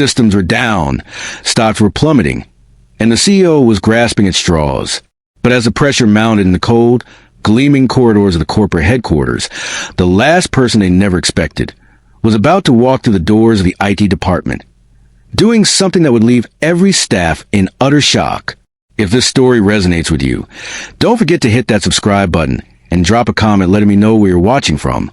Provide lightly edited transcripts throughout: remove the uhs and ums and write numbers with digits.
Systems were down, stocks were plummeting, and the CEO was grasping at straws. But as the pressure mounted in the cold, gleaming corridors of the corporate headquarters, the last person they never expected was about to walk through the doors of the IT department, doing something that would leave every staff in utter shock. If this story resonates with you, don't forget to hit that subscribe button and drop a comment letting me know where you're watching from.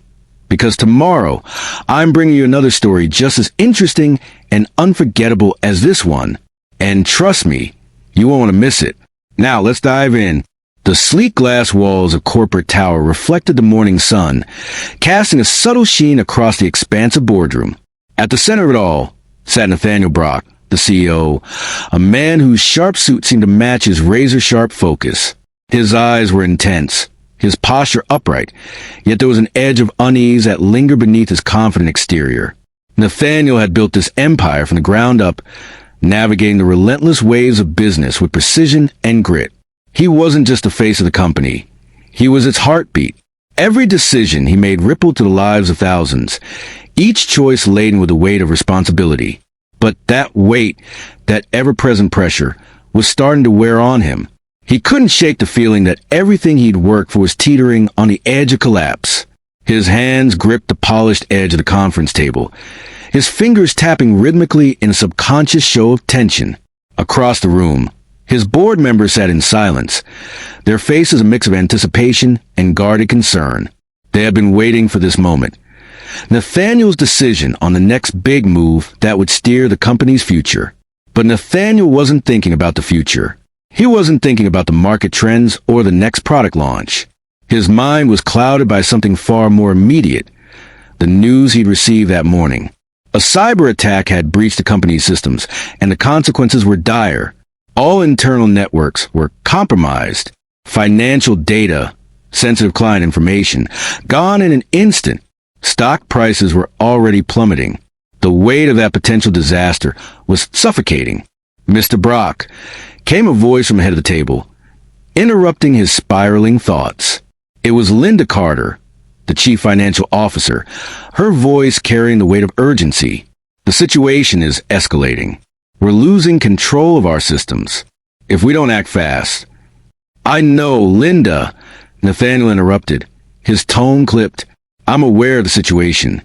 Because tomorrow, I'm bringing you another story just as interesting and unforgettable as this one. And trust me, you won't want to miss it. Now, let's dive in. The sleek glass walls of corporate tower reflected the morning sun, casting a subtle sheen across the expansive boardroom. At the center of it all sat Nathaniel Brock, the CEO, a man whose sharp suit seemed to match his razor-sharp focus. His eyes were intense, his posture upright, yet there was an edge of unease that lingered beneath his confident exterior. Nathaniel had built this empire from the ground up, navigating the relentless waves of business with precision and grit. He wasn't just the face of the company. He was its heartbeat. Every decision he made rippled to the lives of thousands, each choice laden with the weight of responsibility. But that weight, that ever-present pressure, was starting to wear on him. He couldn't shake the feeling that everything he'd worked for was teetering on the edge of collapse. His hands gripped the polished edge of the conference table, his fingers tapping rhythmically in a subconscious show of tension. Across the room, his board members sat in silence, their faces a mix of anticipation and guarded concern. They had been waiting for this moment. Nathaniel's decision on the next big move that would steer the company's future. But Nathaniel wasn't thinking about the future. He wasn't thinking about the market trends or the next product launch. His mind was clouded by something far more immediate, the news he'd received that morning. A cyber attack had breached the company's systems, and the consequences were dire. All internal networks were compromised. Financial data, sensitive client information, gone in an instant. Stock prices were already plummeting. The weight of that potential disaster was suffocating. "Mr. Brock," came a voice from ahead of the table, interrupting his spiraling thoughts. It was Linda Carter, the chief financial officer, her voice carrying the weight of urgency. "The situation is escalating. We're losing control of our systems. If we don't act fast." "I know, Linda," Nathaniel interrupted, his tone clipped. "I'm aware of the situation."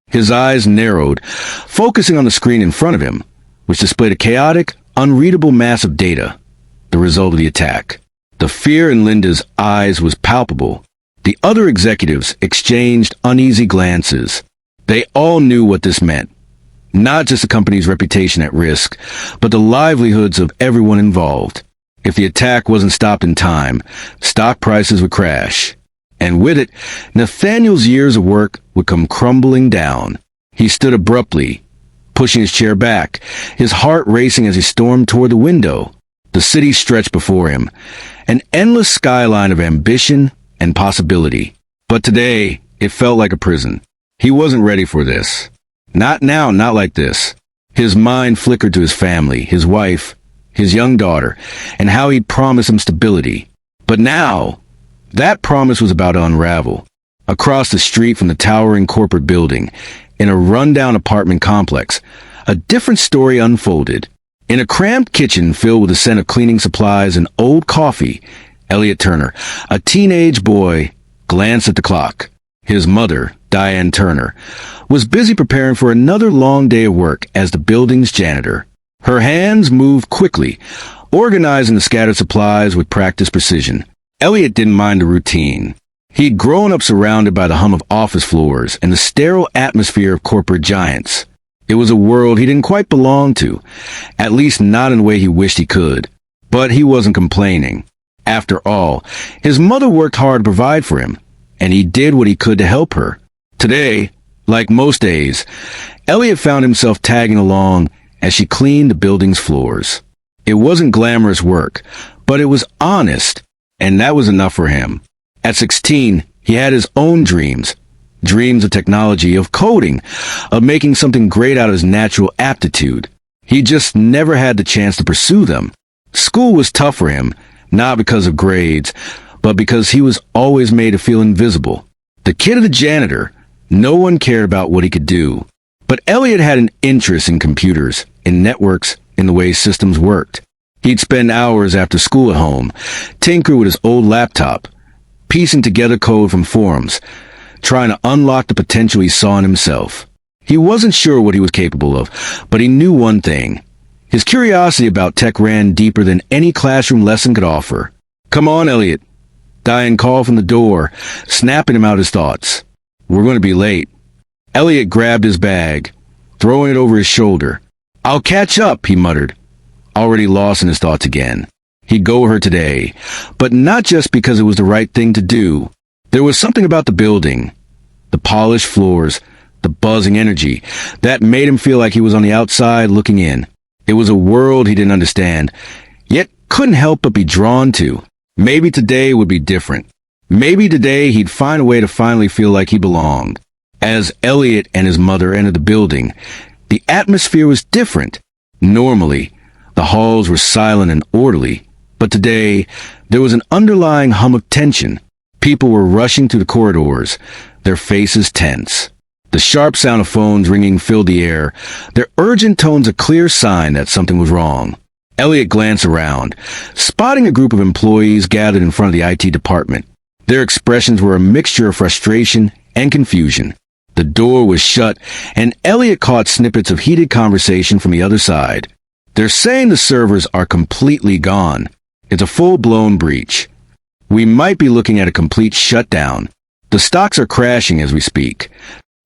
His eyes narrowed, focusing on the screen in front of him, which displayed a chaotic, unreadable mass of data, the result of the attack. The fear in Linda's eyes was palpable. The other executives exchanged uneasy glances. They all knew what this meant. Not just the company's reputation at risk, but the livelihoods of everyone involved. If the attack wasn't stopped in time, stock prices would crash. And with it, Nathaniel's years of work would come crumbling down. He stood abruptly, pushing his chair back, his heart racing as he stormed toward the window. The city stretched before him, an endless skyline of ambition and possibility. But today, it felt like a prison. He wasn't ready for this. Not now, not like this. His mind flickered to his family, his wife, his young daughter, and how he'd promised them stability. But now, that promise was about to unravel. Across the street from the towering corporate building, in a rundown apartment complex, a different story unfolded. In a cramped kitchen filled with the scent of cleaning supplies and old coffee, Eliot Turner, a teenage boy, glanced at the clock. His mother, Diane Turner, was busy preparing for another long day of work as the building's janitor. Her hands moved quickly, organizing the scattered supplies with practiced precision. Eliot didn't mind the routine. He'd grown up surrounded by the hum of office floors and the sterile atmosphere of corporate giants. It was a world he didn't quite belong to, at least not in the way he wished he could. But he wasn't complaining. After all, his mother worked hard to provide for him, and he did what he could to help her. Today, like most days, Eliot found himself tagging along as she cleaned the building's floors. It wasn't glamorous work, but it was honest, and that was enough for him. At 16, he had his own dreams. Dreams of technology, of coding, of making something great out of his natural aptitude. He just never had the chance to pursue them. School was tough for him, not because of grades, but because he was always made to feel invisible. The kid of the janitor, no one cared about what he could do. But But Eliot had an interest in computers, in networks, in the way systems worked. He'd spend hours after school at home, tinkering with his old laptop, piecing together code from forums, trying to unlock the potential he saw in himself. He wasn't sure what he was capable of, but he knew one thing. His curiosity about tech ran deeper than any classroom lesson could offer. "Come on, Eliot." Diane called from the door, snapping him out his thoughts. "We're going to be late." Eliot grabbed his bag, throwing it over his shoulder. "I'll catch up," he muttered, already lost in his thoughts again. He'd go with her today, but not just because it was the right thing to do. There was something about the building, the polished floors, the buzzing energy, that made him feel like he was on the outside looking in. It was a world he didn't understand, yet couldn't help but be drawn to. Maybe today would be different. Maybe today he'd find a way to finally feel like he belonged. As Eliot and his mother entered the building, the atmosphere was different. Normally, the halls were silent and orderly, but today there was an underlying hum of tension. People were rushing through the corridors, their faces tense. The sharp sound of phones ringing filled the air, their urgent tones a clear sign that something was wrong. Eliot glanced around, spotting a group of employees gathered in front of the IT department. Their expressions were a mixture of frustration and confusion. The door was shut, and Eliot caught snippets of heated conversation from the other side. "They're saying the servers are completely gone. It's a full-blown breach. We might be looking at a complete shutdown. The stocks are crashing as we speak."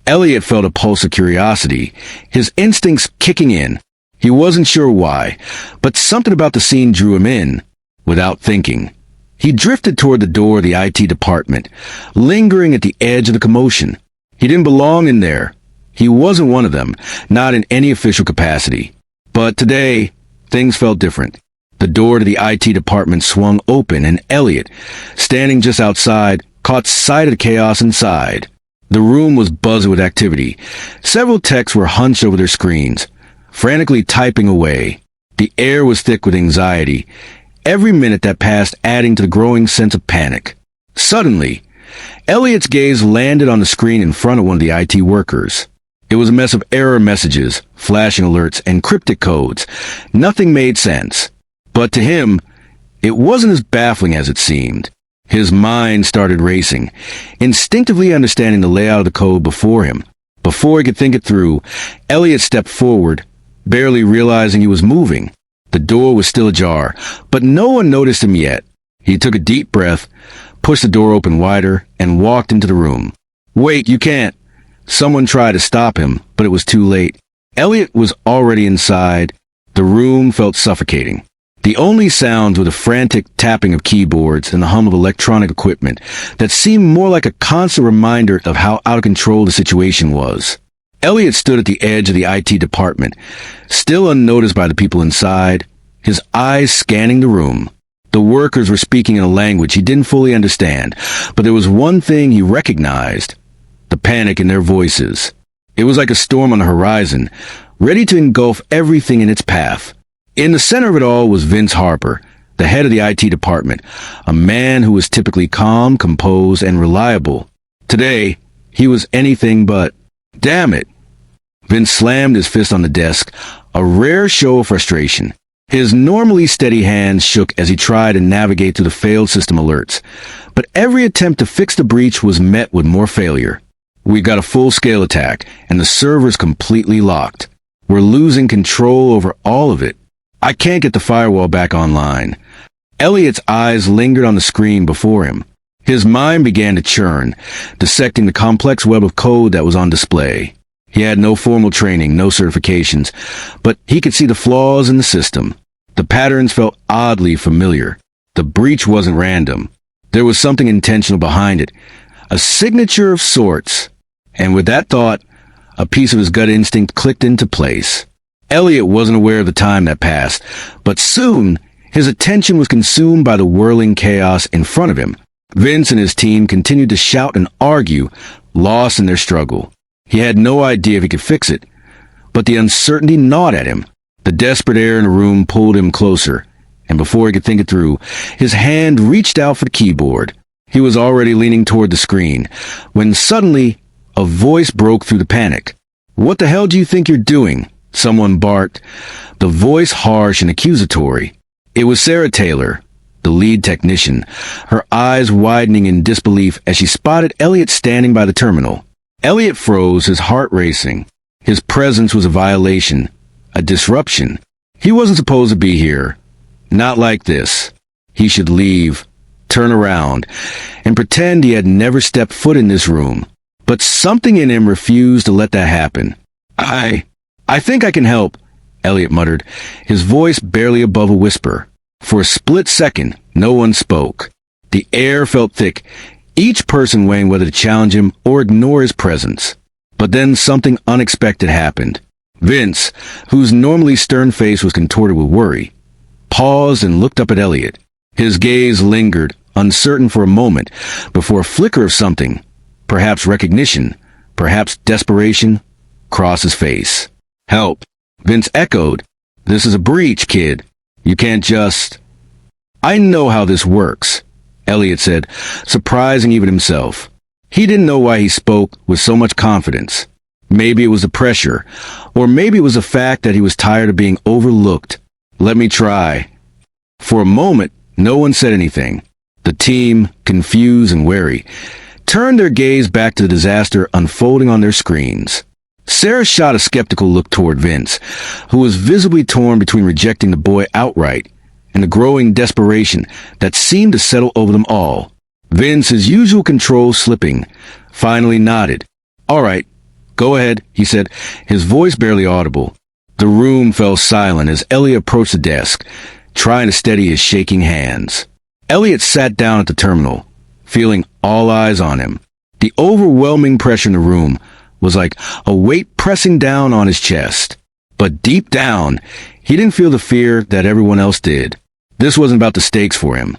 Eliot felt a pulse of curiosity, his instincts kicking in. He wasn't sure why, but something about the scene drew him in, without thinking. He drifted toward the door of the IT department, lingering at the edge of the commotion. He didn't belong in there. He wasn't one of them, not in any official capacity. But today, things felt different. The door to the IT department swung open, and Eliot, standing just outside, caught sight of the chaos inside. The room was buzzing with activity. Several techs were hunched over their screens, frantically typing away. The air was thick with anxiety, every minute that passed adding to the growing sense of panic. Suddenly, Eliot's gaze landed on the screen in front of one of the IT workers. It was a mess of error messages, flashing alerts, and cryptic codes. Nothing made sense. But to him, it wasn't as baffling as it seemed. His mind started racing, instinctively understanding the layout of the code before him. Before he could think it through, Eliot stepped forward, barely realizing he was moving. The door was still ajar, but no one noticed him yet. He took a deep breath, pushed the door open wider, and walked into the room. "Wait, you can't." Someone tried to stop him, but it was too late. Eliot was already inside. The room felt suffocating. The only sounds were the frantic tapping of keyboards and the hum of electronic equipment that seemed more like a constant reminder of how out of control the situation was. Eliot stood at the edge of the IT department, still unnoticed by the people inside, his eyes scanning the room. The workers were speaking in a language he didn't fully understand, but there was one thing he recognized: the panic in their voices. It was like a storm on the horizon, ready to engulf everything in its path. In the center of it all was Vince Harper, the head of the IT department, a man who was typically calm, composed, and reliable. Today, he was anything but. "Damn it!" Vince slammed his fist on the desk, a rare show of frustration. His normally steady hands shook as he tried to navigate through the failed system alerts. But every attempt to fix the breach was met with more failure. "We've got a full-scale attack, and the server's completely locked. We're losing control over all of it. I can't get the firewall back online." Eliot's eyes lingered on the screen before him. His mind began to churn, dissecting the complex web of code that was on display. He had no formal training, no certifications, but he could see the flaws in the system. The patterns felt oddly familiar. The breach wasn't random. There was something intentional behind it, a signature of sorts. And with that thought, a piece of his gut instinct clicked into place. Eliot wasn't aware of the time that passed, but soon his attention was consumed by the whirling chaos in front of him. Vince and his team continued to shout and argue, lost in their struggle. He had no idea if he could fix it, but the uncertainty gnawed at him. The desperate air in the room pulled him closer, and before he could think it through, his hand reached out for the keyboard. He was already leaning toward the screen, when suddenly a voice broke through the panic. "What the hell do you think you're doing?" someone barked, the voice harsh and accusatory. It was Sarah Taylor, the lead technician, her eyes widening in disbelief as she spotted Eliot standing by the terminal. Eliot froze, his heart racing. His presence was a violation, a disruption. He wasn't supposed to be here. Not like this. He should leave, turn around, and pretend he had never stepped foot in this room. But something in him refused to let that happen. I think I can help," Eliot muttered, his voice barely above a whisper. For a split second, no one spoke. The air felt thick, each person weighing whether to challenge him or ignore his presence. But then something unexpected happened. Vince, whose normally stern face was contorted with worry, paused and looked up at Eliot. His gaze lingered, uncertain for a moment, before a flicker of something, perhaps recognition, perhaps desperation, crossed his face. "Help," Vince echoed. "This is a breach, kid. You can't just—" "I know how this works," Eliot said, surprising even himself. He didn't know why he spoke with so much confidence. Maybe it was the pressure, or maybe it was the fact that he was tired of being overlooked. "Let me try." For a moment, no one said anything. The team, confused and wary, turned their gaze back to the disaster unfolding on their screens. Sarah shot a skeptical look toward Vince, who was visibly torn between rejecting the boy outright and the growing desperation that seemed to settle over them all. Vince, his usual control slipping, finally nodded. "All right, go ahead," he said, his voice barely audible. The room fell silent as Eliot approached the desk, trying to steady his shaking hands. Eliot sat down at the terminal, feeling all eyes on him. The overwhelming pressure in the room was like a weight pressing down on his chest. But deep down, he didn't feel the fear that everyone else did. This wasn't about the stakes for him.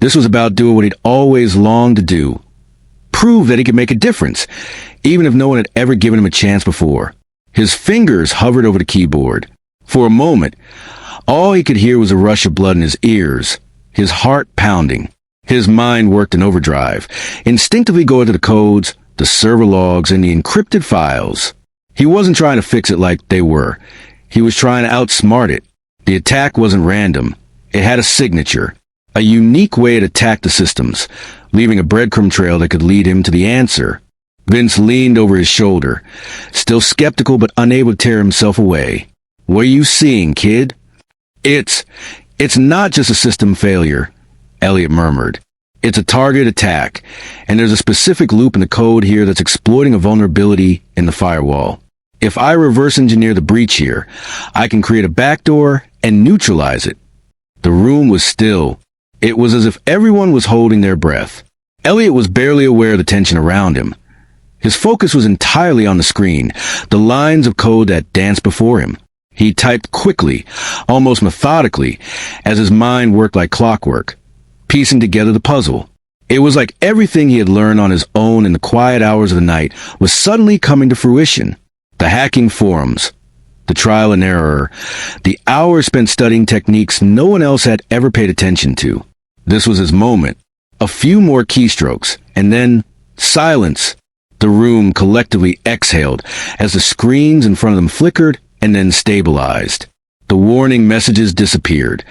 This was about doing what he'd always longed to do. Prove that he could make a difference, even if no one had ever given him a chance before. His fingers hovered over the keyboard. For a moment, all he could hear was a rush of blood in his ears, his heart pounding. His mind worked in overdrive, instinctively going to the codes, the server logs, and the encrypted files. He wasn't trying to fix it like they were. He was trying to outsmart it. The attack wasn't random. It had a signature, a unique way it attacked the systems, leaving a breadcrumb trail that could lead him to the answer. Vince leaned over his shoulder, still skeptical but unable to tear himself away. "What are you seeing, kid?" It's not just a system failure," Eliot murmured. "It's a targeted attack, and there's a specific loop in the code here that's exploiting a vulnerability in the firewall. If I reverse engineer the breach here, I can create a backdoor and neutralize it." The room was still. It was as if everyone was holding their breath. Eliot was barely aware of the tension around him. His focus was entirely on the screen, the lines of code that danced before him. He typed quickly, almost methodically, as his mind worked like clockwork, piecing together the puzzle. It was like everything he had learned on his own in the quiet hours of the night was suddenly coming to fruition. The hacking forums, the trial and error, the hours spent studying techniques no one else had ever paid attention to. This was his moment. A few more keystrokes, and then silence. The room collectively exhaled as the screens in front of them flickered and then stabilized. The warning messages disappeared,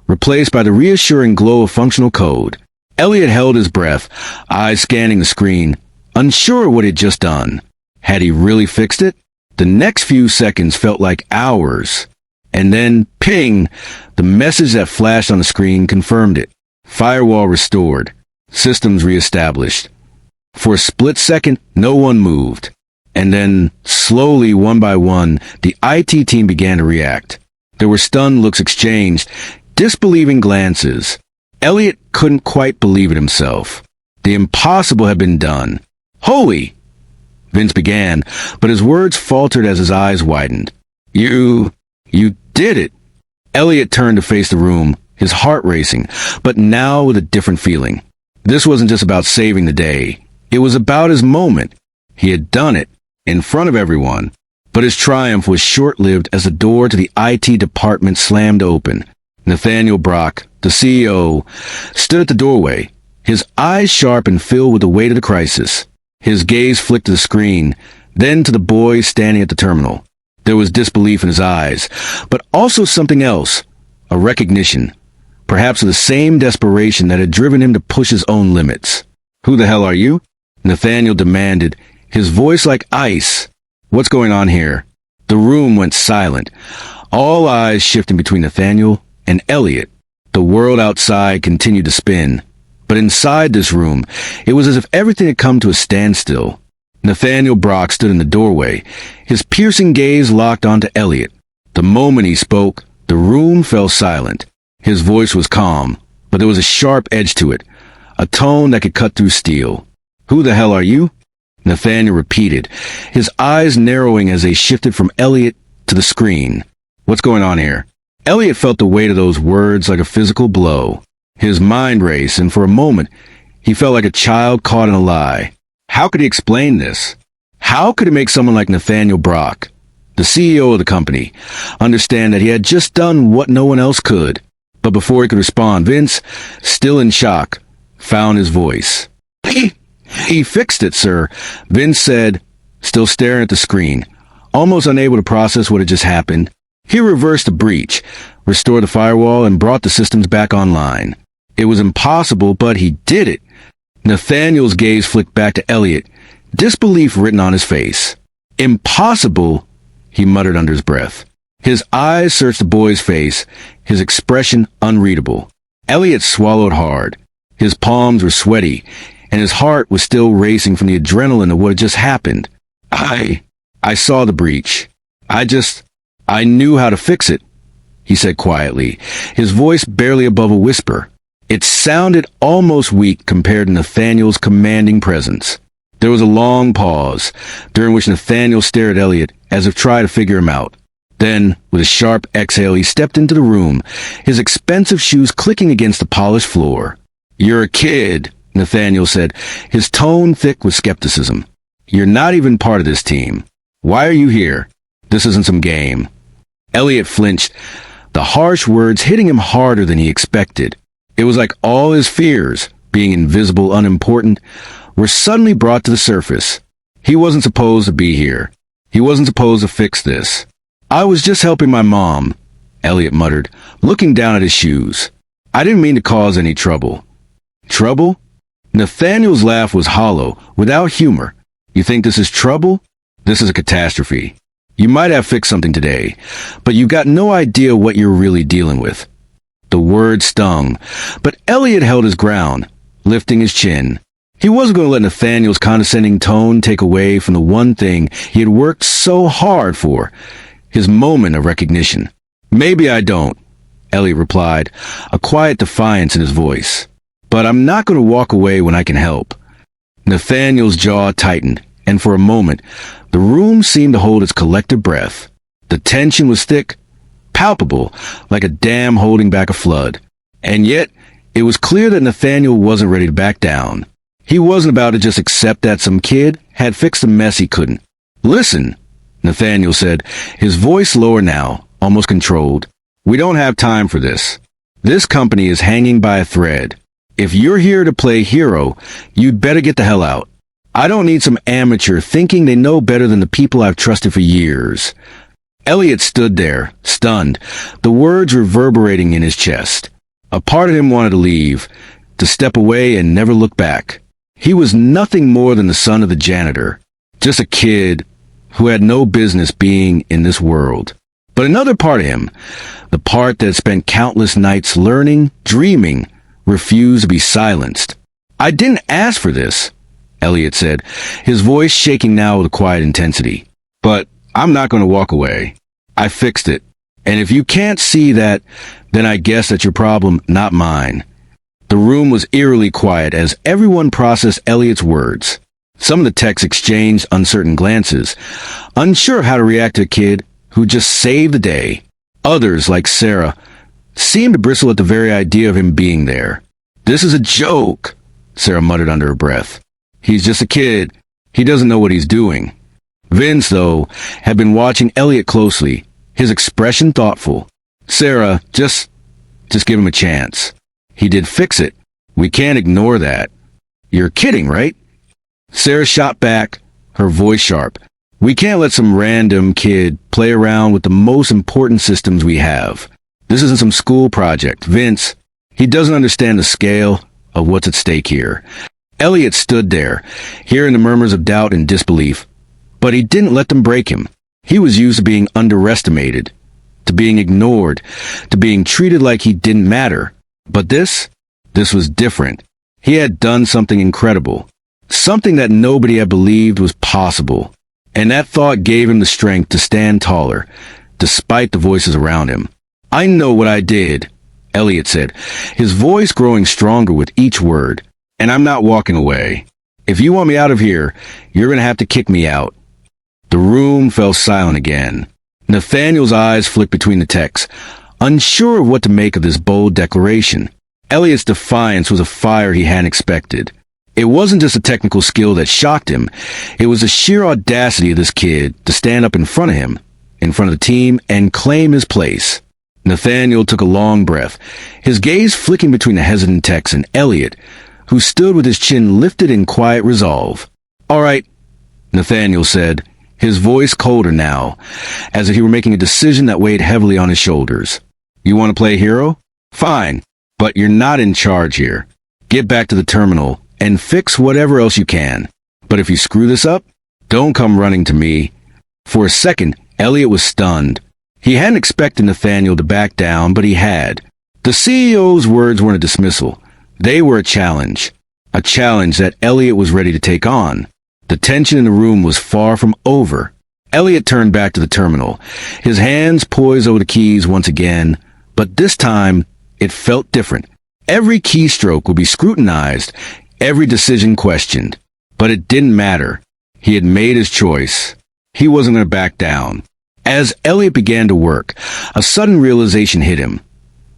replaced by the reassuring glow of functional code. Eliot held his breath, eyes scanning the screen, unsure what he'd just done. Had he really fixed it? The next few seconds felt like hours. And then, ping! The message that flashed on the screen confirmed it. Firewall restored. Systems reestablished. For a split second, no one moved. And then, slowly, one by one, the IT team began to react. There were stunned looks exchanged, disbelieving glances. Eliot couldn't quite believe it himself. The impossible had been done. "Holy!" Vince began, but his words faltered as his eyes widened. You did it." Eliot turned to face the room, his heart racing, but now with a different feeling. This wasn't just about saving the day. It was about his moment. He had done it, in front of everyone. But his triumph was short-lived as the door to the IT department slammed open. Nathaniel Brock, the CEO, stood at the doorway, his eyes sharp and filled with the weight of the crisis. His gaze flicked to the screen, then to the boy standing at the terminal. There was disbelief in his eyes, but also something else, a recognition, perhaps of the same desperation that had driven him to push his own limits. "Who the hell are you?" Nathaniel demanded, his voice like ice. "What's going on here?" The room went silent, all eyes shifting between Nathaniel and Eliot. The world outside continued to spin, but inside this room, it was as if everything had come to a standstill. Nathaniel Brock stood in the doorway, his piercing gaze locked onto Eliot. The moment he spoke, the room fell silent. His voice was calm, but there was a sharp edge to it, a tone that could cut through steel. "Who the hell are you?" Nathaniel repeated, his eyes narrowing as they shifted from Eliot to the screen. "What's going on here?" Eliot felt the weight of those words like a physical blow. His mind raced, and for a moment, he felt like a child caught in a lie. How could he explain this? How could it make someone like Nathaniel Brock, the CEO of the company, understand that he had just done what no one else could? But before he could respond, Vince, still in shock, found his voice. He fixed it, sir," Vince said, still staring at the screen, almost unable to process what had just happened. He reversed the breach, restored the firewall, and brought the systems back online. It was impossible, but he did it. Nathaniel's gaze flicked back to Eliot, disbelief written on his face. "Impossible," he muttered under his breath. His eyes searched the boy's face, his expression unreadable. Eliot swallowed hard. His palms were sweaty, and his heart was still racing from the adrenaline of what had just happened. I saw the breach. I knew how to fix it," he said quietly, his voice barely above a whisper. It sounded almost weak compared to Nathaniel's commanding presence. There was a long pause, during which Nathaniel stared at Eliot as if trying to figure him out. Then, with a sharp exhale, he stepped into the room, his expensive shoes clicking against the polished floor. "You're a kid," Nathaniel said, his tone thick with skepticism. "You're not even part of this team. Why are you here? This isn't some game." Eliot flinched, the harsh words hitting him harder than he expected. It was like all his fears, being invisible, unimportant, were suddenly brought to the surface. He wasn't supposed to be here. He wasn't supposed to fix this. "I was just helping my mom," Eliot muttered, looking down at his shoes. "I didn't mean to cause any trouble." "Trouble?" Nathaniel's laugh was hollow, without humor. "You think this is trouble? This is a catastrophe. You might have fixed something today, but you got no idea what you're really dealing with." The word stung, but Eliot held his ground, lifting his chin. He wasn't going to let Nathaniel's condescending tone take away from the one thing he had worked so hard for, his moment of recognition. "Maybe I don't," Eliot replied, a quiet defiance in his voice. "But I'm not going to walk away when I can help." Nathaniel's jaw tightened, and for a moment, the room seemed to hold its collective breath. The tension was thick, palpable, like a dam holding back a flood. And yet, it was clear that Nathaniel wasn't ready to back down. He wasn't about to just accept that some kid had fixed a mess he couldn't. "Listen," Nathaniel said, his voice lower now, almost controlled. "We don't have time for this. This company is hanging by a thread. If you're here to play hero, you'd better get the hell out. I don't need some amateur thinking they know better than the people I've trusted for years." Eliot stood there, stunned, the words reverberating in his chest. A part of him wanted to leave, to step away and never look back. He was nothing more than the son of the janitor, just a kid who had no business being in this world. But another part of him, the part that had spent countless nights learning, dreaming, refused to be silenced. "I didn't ask for this," Eliot said, his voice shaking now with a quiet intensity. "But I'm not going to walk away. I fixed it. And if you can't see that, then I guess that's your problem, not mine." The room was eerily quiet as everyone processed Eliot's words. Some of the techs exchanged uncertain glances, unsure of how to react to a kid who just saved the day. Others, like Sarah, seemed to bristle at the very idea of him being there. "This is a joke," Sarah muttered under her breath. "He's just a kid. He doesn't know what he's doing." Vince, though, had been watching Eliot closely, his expression thoughtful. "Sarah, just give him a chance. He did fix it. We can't ignore that." "You're kidding, right?" Sarah shot back, her voice sharp. We can't let some random kid play around with the most important systems we have. This isn't some school project. Vince, he doesn't understand the scale of what's at stake here. Eliot stood there, hearing the murmurs of doubt and disbelief, but he didn't let them break him. He was used to being underestimated, to being ignored, to being treated like he didn't matter. But this was different. He had done something incredible, something that nobody had believed was possible. And that thought gave him the strength to stand taller, despite the voices around him. "I know what I did," Eliot said, his voice growing stronger with each word. "And I'm not walking away. If you want me out of here, you're going to have to kick me out." The room fell silent again. Nathaniel's eyes flicked between the texts, unsure of what to make of this bold declaration. Eliot's defiance was a fire he hadn't expected. It wasn't just a technical skill that shocked him. It was the sheer audacity of this kid to stand up in front of him, in front of the team, and claim his place. Nathaniel took a long breath, his gaze flicking between the hesitant Tex and Eliot, who stood with his chin lifted in quiet resolve. "All right," Nathaniel said, his voice colder now, as if he were making a decision that weighed heavily on his shoulders. "You want to play hero? Fine, but you're not in charge here. Get back to the terminal and fix whatever else you can. But if you screw this up, don't come running to me." For a second, Eliot was stunned. He hadn't expected Nathaniel to back down, but he had. The CEO's words weren't a dismissal. They were a challenge that Eliot was ready to take on. The tension in the room was far from over. Eliot turned back to the terminal, his hands poised over the keys once again, but this time it felt different. Every keystroke would be scrutinized, every decision questioned. But it didn't matter. He had made his choice. He wasn't going to back down. As Eliot began to work, a sudden realization hit him.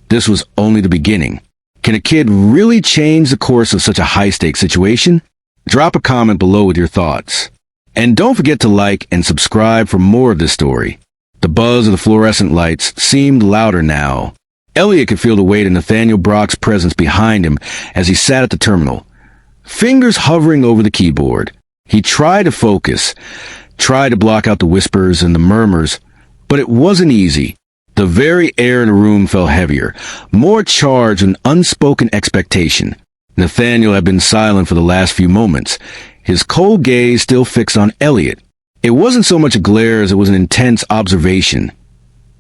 This was only the beginning. Can a kid really change the course of such a high-stakes situation? Drop a comment below with your thoughts. And don't forget to like and subscribe for more of this story. The buzz of the fluorescent lights seemed louder now. Eliot could feel the weight of Nathaniel Brock's presence behind him as he sat at the terminal, fingers hovering over the keyboard. He tried to focus, tried to block out the whispers and the murmurs, but it wasn't easy. The very air in the room felt heavier, more charged with unspoken expectation. Nathaniel had been silent for the last few moments, his cold gaze still fixed on Eliot. It wasn't so much a glare as it was an intense observation,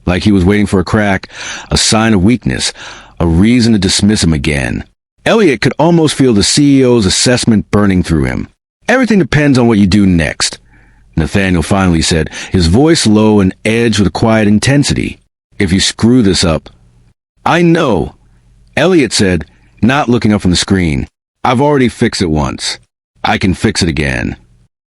like he was waiting for a crack, a sign of weakness, a reason to dismiss him again. Eliot could almost feel the CEO's assessment burning through him. "Everything depends on what you do next," Nathaniel finally said, his voice low and edged with a quiet intensity. "If you screw this up." "I know," Eliot said, not looking up from the screen. "I've already fixed it once. I can fix it again."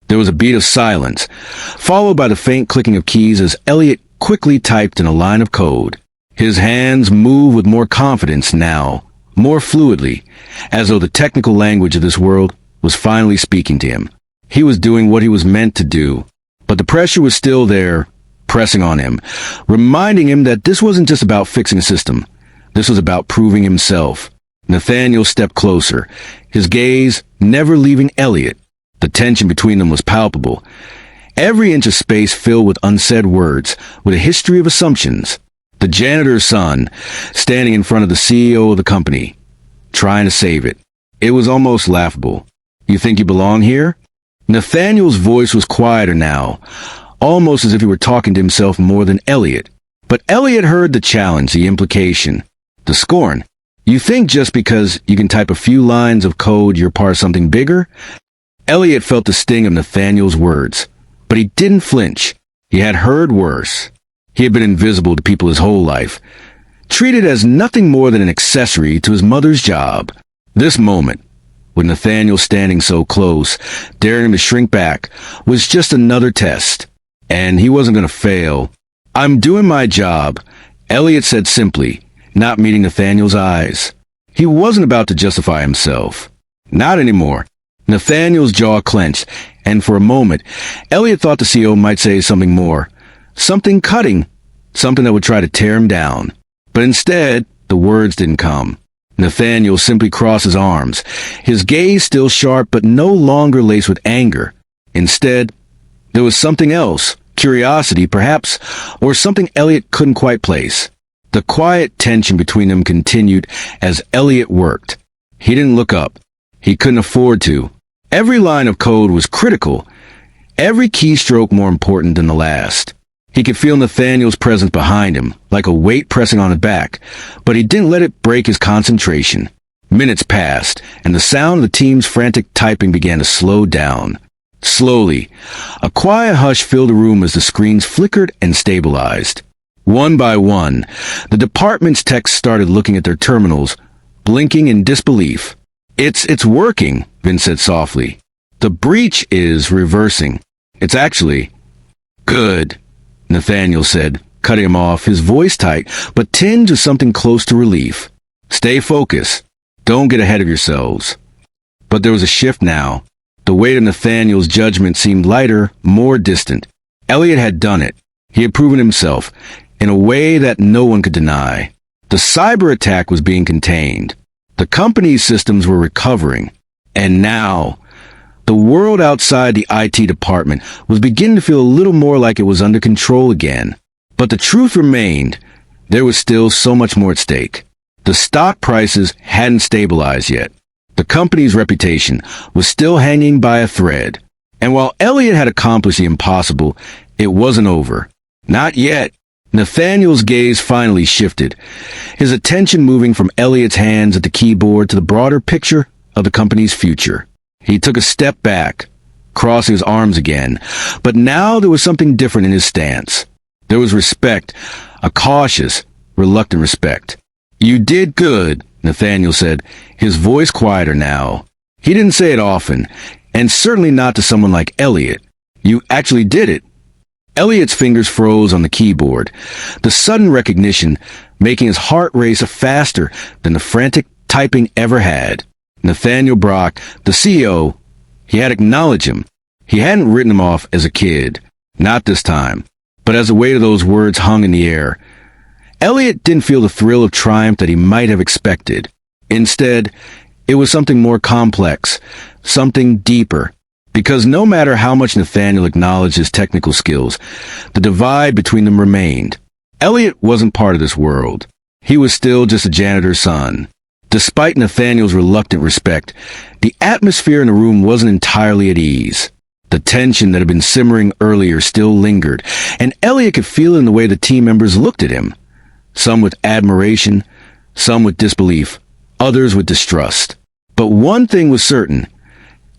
There was a beat of silence, followed by the faint clicking of keys as Eliot quickly typed in a line of code. His hands moved with more confidence now, more fluidly, as though the technical language of this world was finally speaking to him. He was doing what he was meant to do, but the pressure was still there, pressing on him, reminding him that this wasn't just about fixing a system. This was about proving himself. Nathaniel stepped closer, his gaze never leaving Eliot. The tension between them was palpable. Every inch of space filled with unsaid words, with a history of assumptions. The janitor's son, standing in front of the CEO of the company, trying to save it. It was almost laughable. "You think you belong here?" Nathaniel's voice was quieter now, almost as if he were talking to himself more than Eliot. But Eliot heard the challenge, the implication, the scorn. "You think just because you can type a few lines of code you're part of something bigger?" Eliot felt the sting of Nathaniel's words, but he didn't flinch. He had heard worse. He had been invisible to people his whole life, treated as nothing more than an accessory to his mother's job. This moment, with Nathaniel standing so close, daring him to shrink back, was just another test. And he wasn't going to fail. "I'm doing my job," Eliot said simply, not meeting Nathaniel's eyes. He wasn't about to justify himself. Not anymore. Nathaniel's jaw clenched, and for a moment, Eliot thought the CEO might say something more. Something cutting. Something that would try to tear him down. But instead, the words didn't come. Nathaniel simply crossed his arms, his gaze still sharp but no longer laced with anger. Instead, There was something else, curiosity perhaps, or something Eliot couldn't quite place. The quiet tension between them continued as Eliot worked. He didn't look up. He couldn't afford to. Every line of code was critical, every keystroke more important than the last. He could feel Nathaniel's presence behind him, like a weight pressing on his back, but he didn't let it break his concentration. Minutes passed, and the sound of the team's frantic typing began to slow down. Slowly, a quiet hush filled the room as the screens flickered and stabilized. One by one, the department's techs started looking at their terminals, blinking in disbelief. It's working, Vin said softly. The breach is reversing. It's actually good, Nathaniel said, cutting him off, his voice tight, but tinged with something close to relief. Stay focused. Don't get ahead of yourselves. But there was a shift now. The weight of Nathaniel's judgment seemed lighter, more distant. Eliot had done it. He had proven himself, in a way that no one could deny. The cyber attack was being contained. The company's systems were recovering. And now, the world outside the IT department was beginning to feel a little more like it was under control again. But the truth remained. There was still so much more at stake. The stock prices hadn't stabilized yet. The company's reputation was still hanging by a thread. And while Eliot had accomplished the impossible, it wasn't over. Not yet. Nathaniel's gaze finally shifted, his attention moving from Eliot's hands at the keyboard to the broader picture of the company's future. He took a step back, crossing his arms again, but now there was something different in his stance. There was respect, a cautious, reluctant respect. You did good, Nathaniel said, his voice quieter now. He didn't say it often, and certainly not to someone like Eliot. You actually did it. Eliot's fingers froze on the keyboard, the sudden recognition making his heart race faster than the frantic typing ever had. Nathaniel Brock, the CEO, he had acknowledged him. He hadn't written him off as a kid, not this time, but as the weight of those words hung in the air. Eliot didn't feel the thrill of triumph that he might have expected. Instead, it was something more complex, something deeper. Because no matter how much Nathaniel acknowledged his technical skills, the divide between them remained. Eliot wasn't part of this world. He was still just a janitor's son. Despite Nathaniel's reluctant respect, the atmosphere in the room wasn't entirely at ease. The tension that had been simmering earlier still lingered, and Eliot could feel it in the way the team members looked at him. Some with admiration, some with disbelief, others with distrust. But one thing was certain.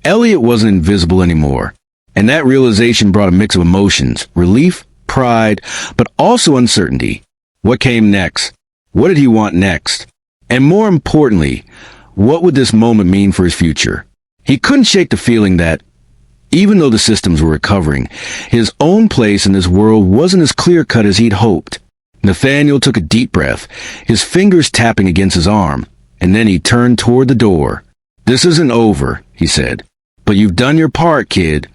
Eliot wasn't invisible anymore, and that realization brought a mix of emotions, relief, pride, but also uncertainty. What came next? What did he want next? And more importantly, what would this moment mean for his future? He couldn't shake the feeling that, even though the systems were recovering, his own place in this world wasn't as clear-cut as he'd hoped. Nathaniel took a deep breath, his fingers tapping against his arm, and then he turned toward the door. This isn't over, he said. But you've done your part, kid.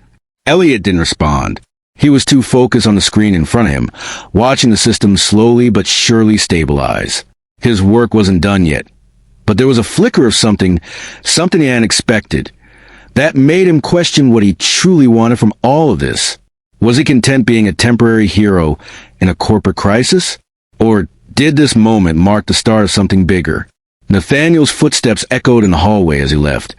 Eliot didn't respond. He was too focused on the screen in front of him, watching the system slowly but surely stabilize. His work wasn't done yet. But there was a flicker of something he hadn't expected. That made him question what he truly wanted from all of this. Was he content being a temporary hero in a corporate crisis? Or did this moment mark the start of something bigger? Nathaniel's footsteps echoed in the hallway as he left.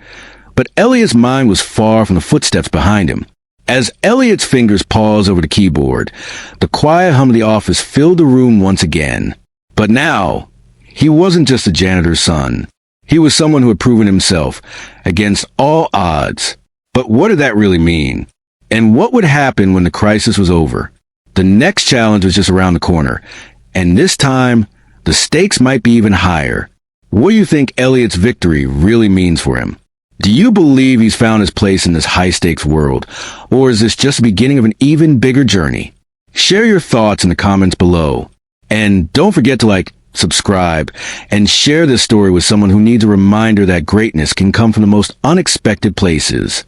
But Eliot's mind was far from the footsteps behind him. As Eliot's fingers paused over the keyboard, the quiet hum of the office filled the room once again. But now, he wasn't just a janitor's son. He was someone who had proven himself against all odds. But what did that really mean? And what would happen when the crisis was over? The next challenge was just around the corner. And this time, the stakes might be even higher. What do you think Eliot's victory really means for him? Do you believe he's found his place in this high-stakes world, or is this just the beginning of an even bigger journey? Share your thoughts in the comments below. And don't forget to subscribe, and share this story with someone who needs a reminder that greatness can come from the most unexpected places.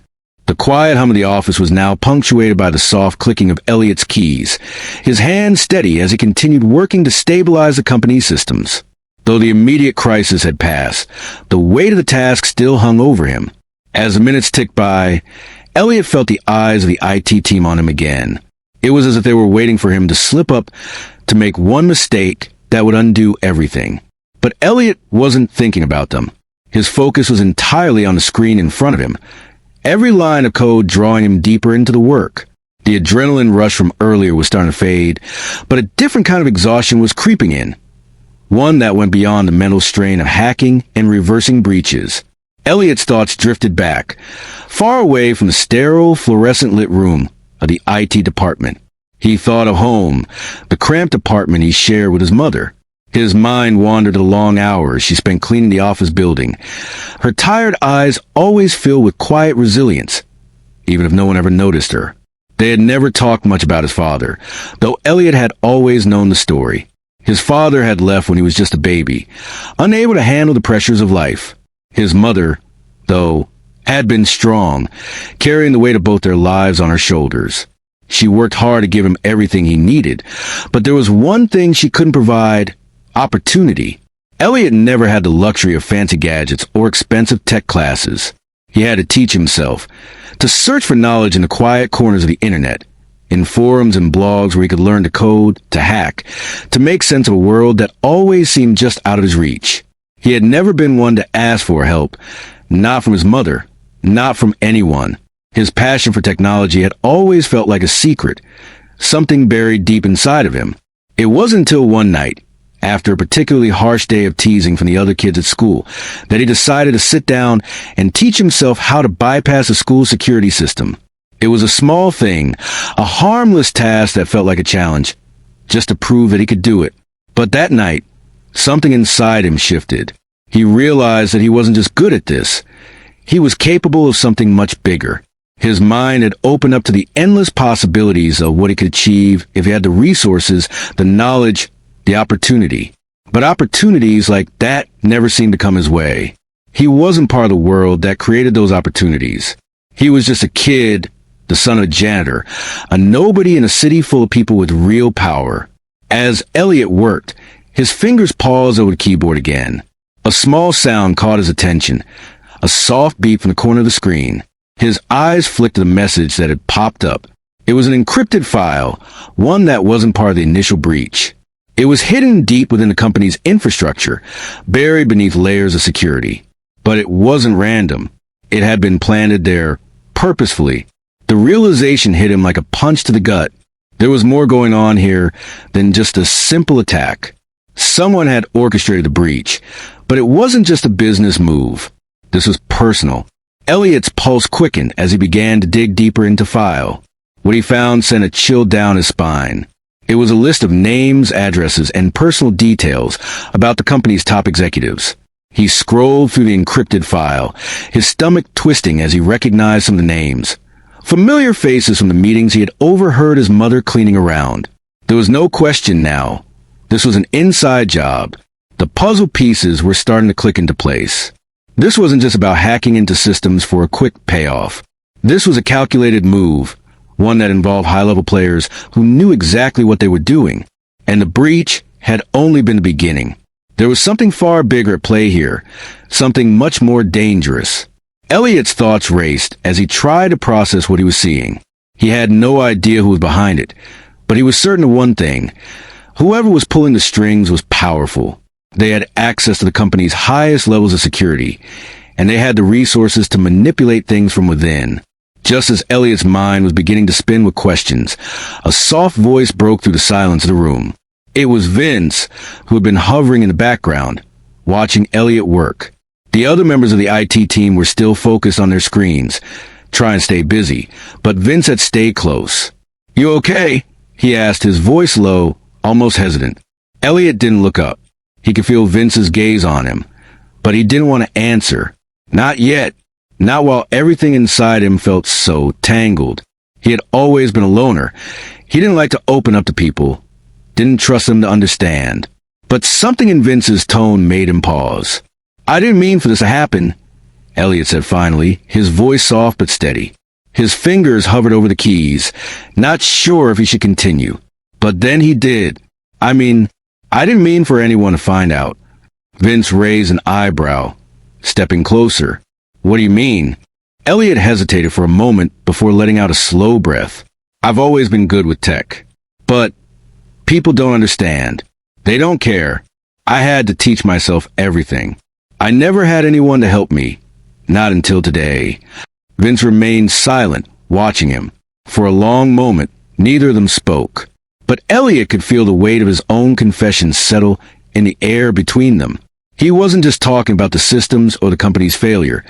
The quiet hum of the office was now punctuated by the soft clicking of Eliot's keys, his hands steady as he continued working to stabilize the company's systems. Though the immediate crisis had passed, the weight of the task still hung over him. As the minutes ticked by, Eliot felt the eyes of the IT team on him again. It was as if they were waiting for him to slip up, to make one mistake that would undo everything. But Eliot wasn't thinking about them. His focus was entirely on the screen in front of him, every line of code drawing him deeper into the work. The adrenaline rush from earlier was starting to fade, but a different kind of exhaustion was creeping in. One that went beyond the mental strain of hacking and reversing breaches. Eliot's thoughts drifted back, far away from the sterile, fluorescent-lit room of the IT department. He thought of home, the cramped apartment he shared with his mother. His mind wandered to the long hours she spent cleaning the office building, her tired eyes always filled with quiet resilience, even if no one ever noticed her. They had never talked much about his father, though Eliot had always known the story. His father had left when he was just a baby, unable to handle the pressures of life. His mother, though, had been strong, carrying the weight of both their lives on her shoulders. She worked hard to give him everything he needed, but there was one thing she couldn't provide: opportunity. Eliot never had the luxury of fancy gadgets or expensive tech classes. He had to teach himself, to search for knowledge in the quiet corners of the internet, in forums and blogs where he could learn to code, to hack, to make sense of a world that always seemed just out of his reach. He had never been one to ask for help, not from his mother, not from anyone. His passion for technology had always felt like a secret, something buried deep inside of him. It wasn't until one night, after a particularly harsh day of teasing from the other kids at school, that he decided to sit down and teach himself how to bypass the school security system. It was a small thing, a harmless task that felt like a challenge, just to prove that he could do it. But that night, something inside him shifted. He realized that he wasn't just good at this. He was capable of something much bigger. His mind had opened up to the endless possibilities of what he could achieve if he had the resources, the knowledge, the opportunity. But opportunities like that never seemed to come his way. He wasn't part of the world that created those opportunities. He was just a kid, the son of a janitor, a nobody in a city full of people with real power. As Eliot worked, his fingers paused over the keyboard again. A small sound caught his attention, a soft beep from the corner of the screen. His eyes flicked to the message that had popped up. It was an encrypted file, one that wasn't part of the initial breach. It was hidden deep within the company's infrastructure, buried beneath layers of security. But it wasn't random. It had been planted there, purposefully. The realization hit him like a punch to the gut. There was more going on here than just a simple attack. Someone had orchestrated the breach, but it wasn't just a business move. This was personal. Eliot's pulse quickened as he began to dig deeper into file. What he found sent a chill down his spine. It was a list of names, addresses, and personal details about the company's top executives. He scrolled through the encrypted file, his stomach twisting as he recognized some of the names. Familiar faces from the meetings he had overheard his mother cleaning around. There was no question now. This was an inside job. The puzzle pieces were starting to click into place. This wasn't just about hacking into systems for a quick payoff. This was a calculated move, one that involved high-level players who knew exactly what they were doing. And the breach had only been the beginning. There was something far bigger at play here, something much more dangerous. Eliot's thoughts raced as he tried to process what he was seeing. He had no idea who was behind it, but he was certain of one thing. Whoever was pulling the strings was powerful. They had access to the company's highest levels of security, and they had the resources to manipulate things from within. Just as Eliot's mind was beginning to spin with questions, a soft voice broke through the silence of the room. It was Vince, who had been hovering in the background, watching Eliot work. The other members of the IT team were still focused on their screens, trying to stay busy, but Vince had stayed close. "You okay?" he asked, his voice low, almost hesitant. Eliot didn't look up. He could feel Vince's gaze on him, but he didn't want to answer. Not yet. Not while everything inside him felt so tangled. He had always been a loner. He didn't like to open up to people, didn't trust them to understand. But something in Vince's tone made him pause. "I didn't mean for this to happen," Eliot said finally, his voice soft but steady. His fingers hovered over the keys, not sure if he should continue. But then he did. I didn't mean for anyone to find out." Vince raised an eyebrow, stepping closer. "What do you mean?" Eliot hesitated for a moment before letting out a slow breath. I've always been good with tech. But people don't understand. They don't care. I had to teach myself everything. I never had anyone to help me. Not until today. Vince remained silent, watching him. For a long moment, neither of them spoke. But Eliot could feel the weight of his own confession settle in the air between them. He wasn't just talking about the systems or the company's failure.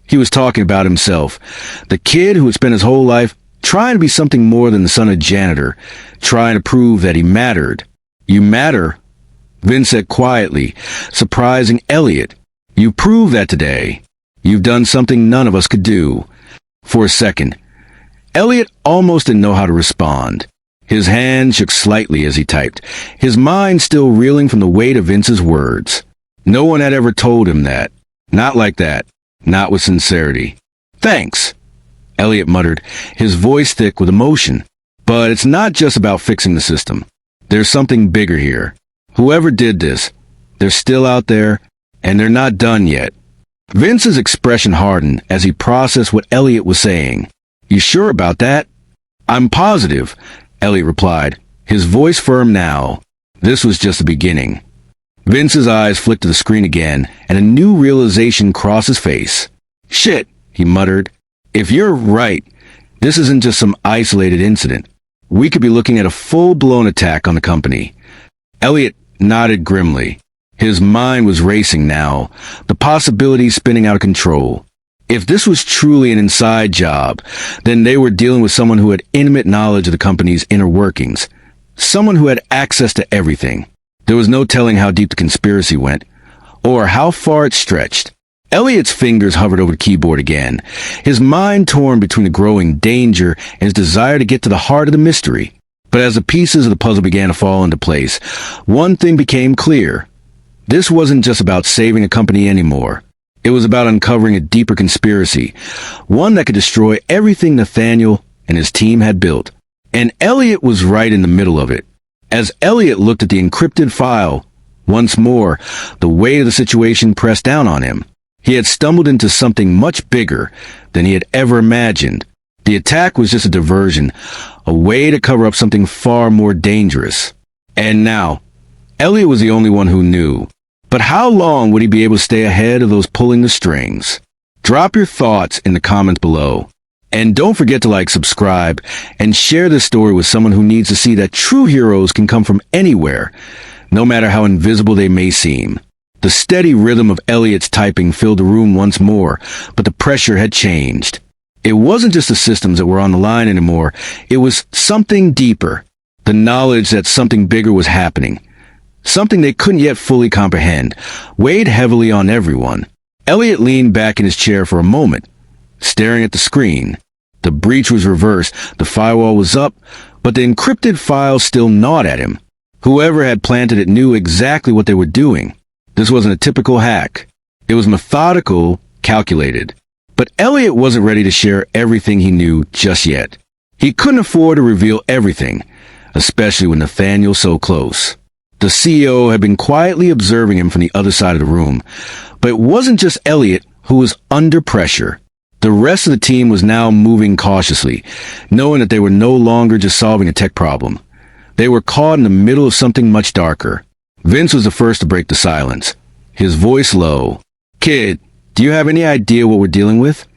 He was talking about himself. The kid who had spent his whole life trying to be something more than the son of janitor, trying to prove that he mattered. You matter, Vince said quietly, surprising Eliot. You proved that today. You've done something none of us could do. For a second, Eliot almost didn't know how to respond. His hand shook slightly as he typed, his mind still reeling from the weight of Vince's words. No one had ever told him that. Not like that. Not with sincerity. Thanks, Eliot muttered, his voice thick with emotion. But it's not just about fixing the system. There's something bigger here. Whoever did this, they're still out there, and they're not done yet. Vince's expression hardened as he processed what Eliot was saying. You sure about that? I'm positive, Eliot replied, his voice firm now. This was just the beginning. Vince's eyes flicked to the screen again, and a new realization crossed his face. Shit, he muttered. If you're right, this isn't just some isolated incident. We could be looking at a full-blown attack on the company. Eliot nodded grimly. His mind was racing now, the possibilities spinning out of control. If this was truly an inside job, then they were dealing with someone who had intimate knowledge of the company's inner workings. Someone who had access to everything. There was no telling how deep the conspiracy went, or how far it stretched. Eliot's fingers hovered over the keyboard again, his mind torn between the growing danger and his desire to get to the heart of the mystery. But as the pieces of the puzzle began to fall into place, one thing became clear. This wasn't just about saving a company anymore. It was about uncovering a deeper conspiracy, one that could destroy everything Nathaniel and his team had built. And Eliot was right in the middle of it. As Eliot looked at the encrypted file, once more, the weight of the situation pressed down on him. He had stumbled into something much bigger than he had ever imagined. The attack was just a diversion, a way to cover up something far more dangerous. And now, Eliot was the only one who knew. But how long would he be able to stay ahead of those pulling the strings? Drop your thoughts in the comments below. And don't forget to subscribe, and share this story with someone who needs to see that true heroes can come from anywhere, no matter how invisible they may seem. The steady rhythm of Eliot's typing filled the room once more, but the pressure had changed. It wasn't just the systems that were on the line anymore. It was something deeper. The knowledge that something bigger was happening. Something they couldn't yet fully comprehend, weighed heavily on everyone. Eliot leaned back in his chair for a moment, staring at the screen. The breach was reversed, the firewall was up, but the encrypted file still gnawed at him. Whoever had planted it knew exactly what they were doing. This wasn't a typical hack. It was methodical, calculated. But Eliot wasn't ready to share everything he knew just yet. He couldn't afford to reveal everything, especially with Nathaniel so close. The CEO had been quietly observing him from the other side of the room. But it wasn't just Eliot who was under pressure. The rest of the team was now moving cautiously, knowing that they were no longer just solving a tech problem. They were caught in the middle of something much darker. Vince was the first to break the silence, his voice low. Kid, do you have any idea what we're dealing with?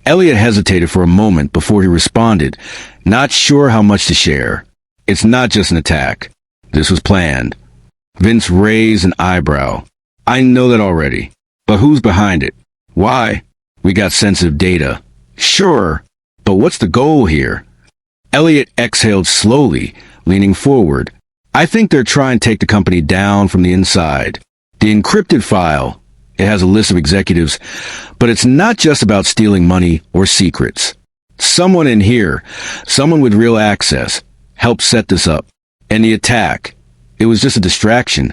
Eliot hesitated for a moment before he responded, not sure how much to share. It's not just an attack. This was planned. Vince raised an eyebrow. I know that already. But who's behind it? Why? We got sensitive data. Sure. But what's the goal here? Eliot exhaled slowly, leaning forward. I think they're trying to take the company down from the inside. The encrypted file, it has a list of executives, but it's not just about stealing money or secrets. Someone in here, someone with real access, helped set this up. And the attack, it was just a distraction.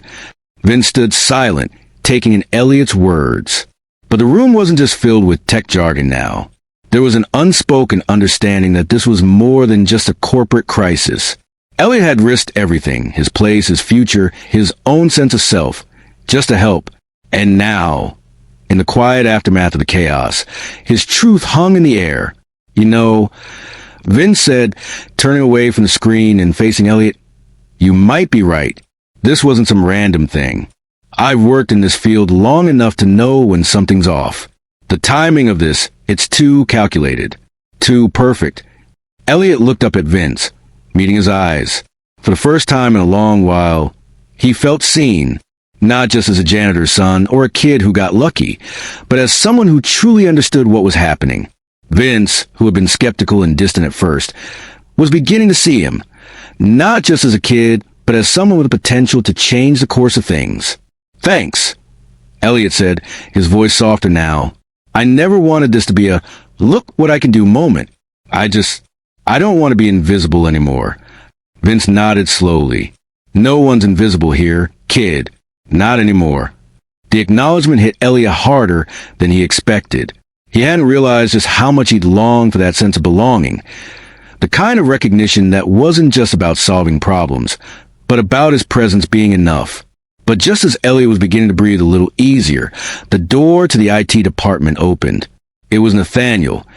Vince stood silent, taking in Eliot's words. But the room wasn't just filled with tech jargon now. There was an unspoken understanding that this was more than just a corporate crisis. Eliot had risked everything, his place, his future, his own sense of self, just to help. And now, in the quiet aftermath of the chaos. His truth hung in the air. "You know," Vince said, turning away from the screen and facing Eliot, "you might be right. This wasn't some random thing. I've worked in this field long enough to know when something's off. The timing of this, it's too calculated. Too perfect." Eliot looked up at Vince, meeting his eyes. For the first time in a long while, he felt seen, not just as a janitor's son or a kid who got lucky, but as someone who truly understood what was happening. Vince, who had been skeptical and distant at first, was beginning to see him, not just as a kid, but as someone with the potential to change the course of things. "Thanks," Eliot said, his voice softer now. "I never wanted this to be a look what I can do moment. I don't want to be invisible anymore." Vince nodded slowly. "No one's invisible here, kid. Not anymore." The acknowledgement hit Eliot harder than he expected. He hadn't realized just how much he'd longed for that sense of belonging. The kind of recognition that wasn't just about solving problems, but about his presence being enough. But just as Eliot was beginning to breathe a little easier, the door to the IT department opened. It was Nathaniel,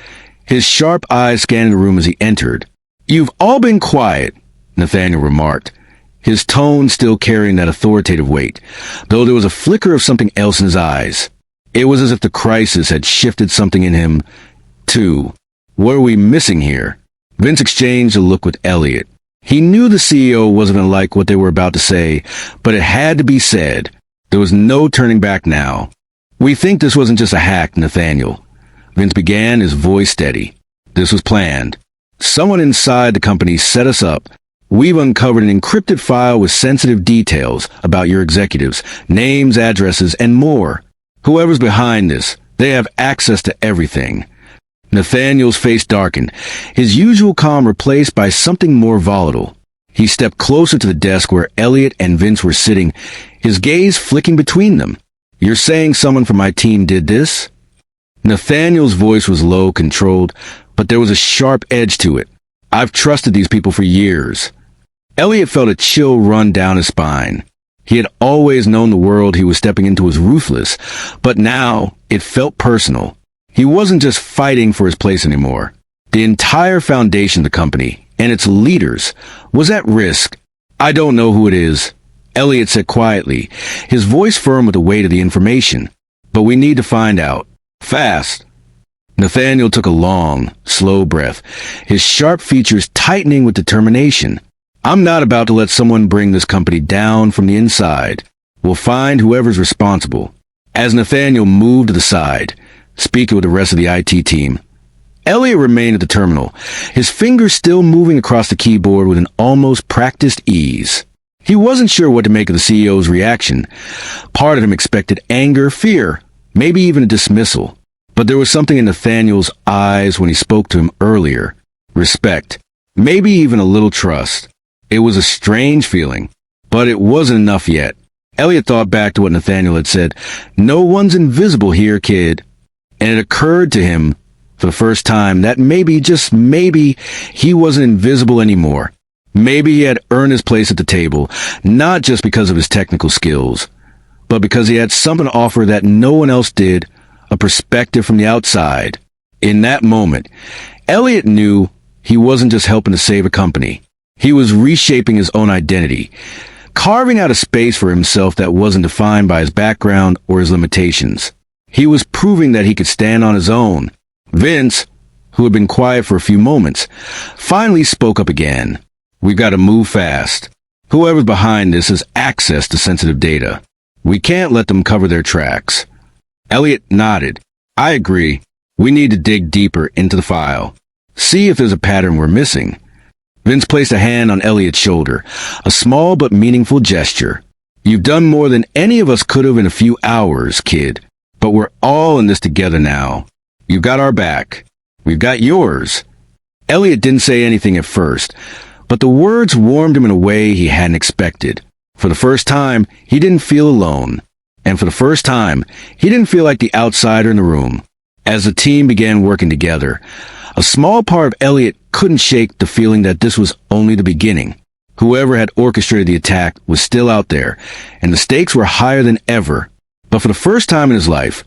his sharp eyes scanning the room as he entered. "You've all been quiet," Nathaniel remarked, his tone still carrying that authoritative weight, though there was a flicker of something else in his eyes. It was as if the crisis had shifted something in him, too. "What are we missing here?" Vince exchanged a look with Eliot. He knew the CEO wasn't going to like what they were about to say, but it had to be said. There was no turning back now. "We think this wasn't just a hack, Nathaniel." Vince began, his voice steady. "This was planned. Someone inside the company set us up. We've uncovered an encrypted file with sensitive details about your executives, names, addresses, and more. Whoever's behind this, they have access to everything." Nathaniel's face darkened, his usual calm replaced by something more volatile. He stepped closer to the desk where Eliot and Vince were sitting, his gaze flicking between them. "You're saying someone from my team did this?" Nathaniel's voice was low, controlled, but there was a sharp edge to it. "I've trusted these people for years." Eliot felt a chill run down his spine. He had always known the world he was stepping into was ruthless, but now it felt personal. He wasn't just fighting for his place anymore. The entire foundation of the company, and its leaders, was at risk. "I don't know who it is," Eliot said quietly, his voice firm with the weight of the information. "But we need to find out. Fast." Nathaniel took a long, slow breath, his sharp features tightening with determination. "I'm not about to let someone bring this company down from the inside. We'll find whoever's responsible." As Nathaniel moved to the side, speaking with the rest of the IT team, Eliot remained at the terminal, his fingers still moving across the keyboard with an almost practiced ease. He wasn't sure what to make of the CEO's reaction. Part of him expected anger, fear, maybe even a dismissal. But there was something in Nathaniel's eyes when he spoke to him earlier. Respect. Maybe even a little trust. It was a strange feeling, but it wasn't enough yet. Eliot thought back to what Nathaniel had said. "No one's invisible here, kid." And it occurred to him, for the first time, that maybe, just maybe, he wasn't invisible anymore. Maybe he had earned his place at the table, not just because of his technical skills, but because he had something to offer that no one else did, a perspective from the outside. In that moment, Eliot knew he wasn't just helping to save a company. He was reshaping his own identity, carving out a space for himself that wasn't defined by his background or his limitations. He was proving that he could stand on his own. Vince, who had been quiet for a few moments, finally spoke up again. "We've got to move fast. Whoever's behind this has access to sensitive data. We can't let them cover their tracks." Eliot nodded. "I agree. We need to dig deeper into the file. See if there's a pattern we're missing." Vince placed a hand on Eliot's shoulder, a small but meaningful gesture. "You've done more than any of us could have in a few hours, kid. But we're all in this together now. You've got our back. We've got yours." Eliot didn't say anything at first, but the words warmed him in a way he hadn't expected. For the first time, he didn't feel alone. And for the first time, he didn't feel like the outsider in the room. As the team began working together, a small part of Eliot couldn't shake the feeling that this was only the beginning. Whoever had orchestrated the attack was still out there, and the stakes were higher than ever. But for the first time in his life,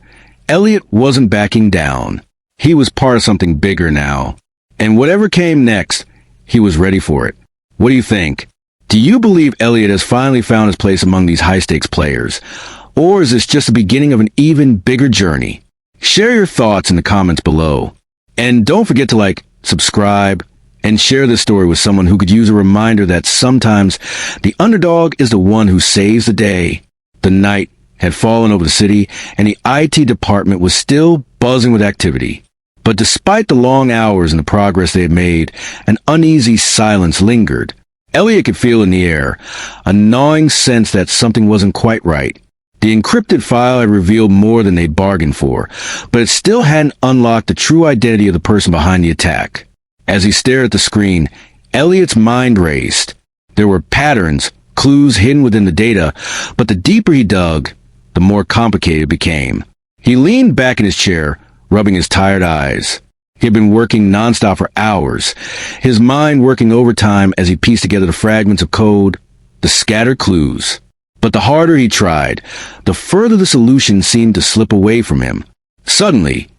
Eliot wasn't backing down. He was part of something bigger now. And whatever came next, he was ready for it. What do you think? Do you believe Eliot has finally found his place among these high-stakes players? Or is this just the beginning of an even bigger journey? Share your thoughts in the comments below. And don't forget to subscribe, and share this story with someone who could use a reminder that sometimes the underdog is the one who saves the day. The night had fallen over the city, and the IT department was still buzzing with activity. But despite the long hours and the progress they had made, an uneasy silence lingered. Eliot could feel in the air, a gnawing sense that something wasn't quite right. The encrypted file had revealed more than they'd bargained for, but it still hadn't unlocked the true identity of the person behind the attack. As he stared at the screen, Eliot's mind raced. There were patterns, clues hidden within the data, but the deeper he dug, the more complicated it became. He leaned back in his chair, rubbing his tired eyes. He had been working nonstop for hours, his mind working overtime as he pieced together the fragments of code, the scattered clues. But the harder he tried, the further the solution seemed to slip away from him. Suddenly,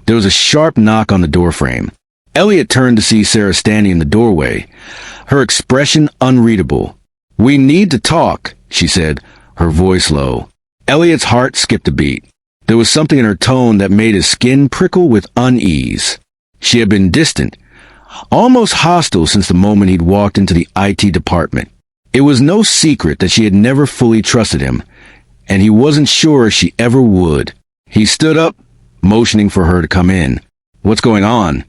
there was a sharp knock on the doorframe. Eliot turned to see Sarah standing in the doorway, her expression unreadable. "We need to talk," she said, her voice low. Eliot's heart skipped a beat. There was something in her tone that made his skin prickle with unease. She had been distant, almost hostile since the moment he'd walked into the IT department. It was no secret that she had never fully trusted him, and he wasn't sure she ever would. He stood up, motioning for her to come in. "What's going on?"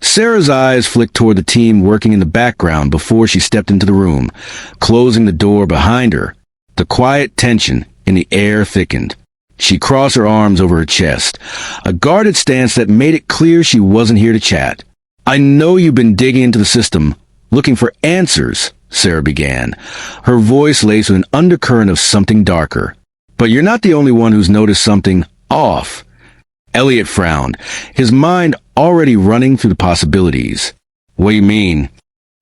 Sarah's eyes flicked toward the team working in the background before she stepped into the room, closing the door behind her. The quiet tension in the air thickened. She crossed her arms over her chest, a guarded stance that made it clear she wasn't here to chat. "I know you've been digging into the system, looking for answers," Sarah began, her voice laced with an undercurrent of something darker. "But you're not the only one who's noticed something off." Eliot frowned, his mind already running through the possibilities. "What do you mean?"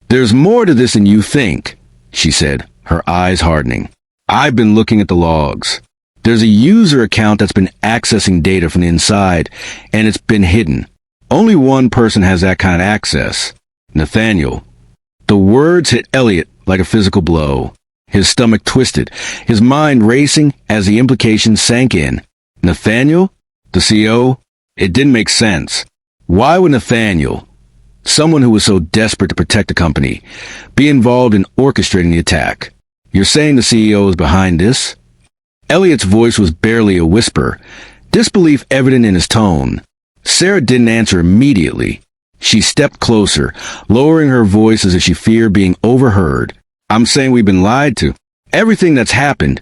"There's more to this than you think," she said, her eyes hardening. "I've been looking at the logs. There's a user account that's been accessing data from the inside, and it's been hidden. Only one person has that kind of access. Nathaniel." The words hit Eliot like a physical blow. His stomach twisted, his mind racing as the implications sank in. Nathaniel? The CEO? It didn't make sense. Why would Nathaniel, someone who was so desperate to protect the company, be involved in orchestrating the attack? "You're saying the CEO is behind this?" Eliot's voice was barely a whisper, disbelief evident in his tone. Sarah didn't answer immediately. She stepped closer, lowering her voice as if she feared being overheard. "I'm saying we've been lied to. Everything that's happened,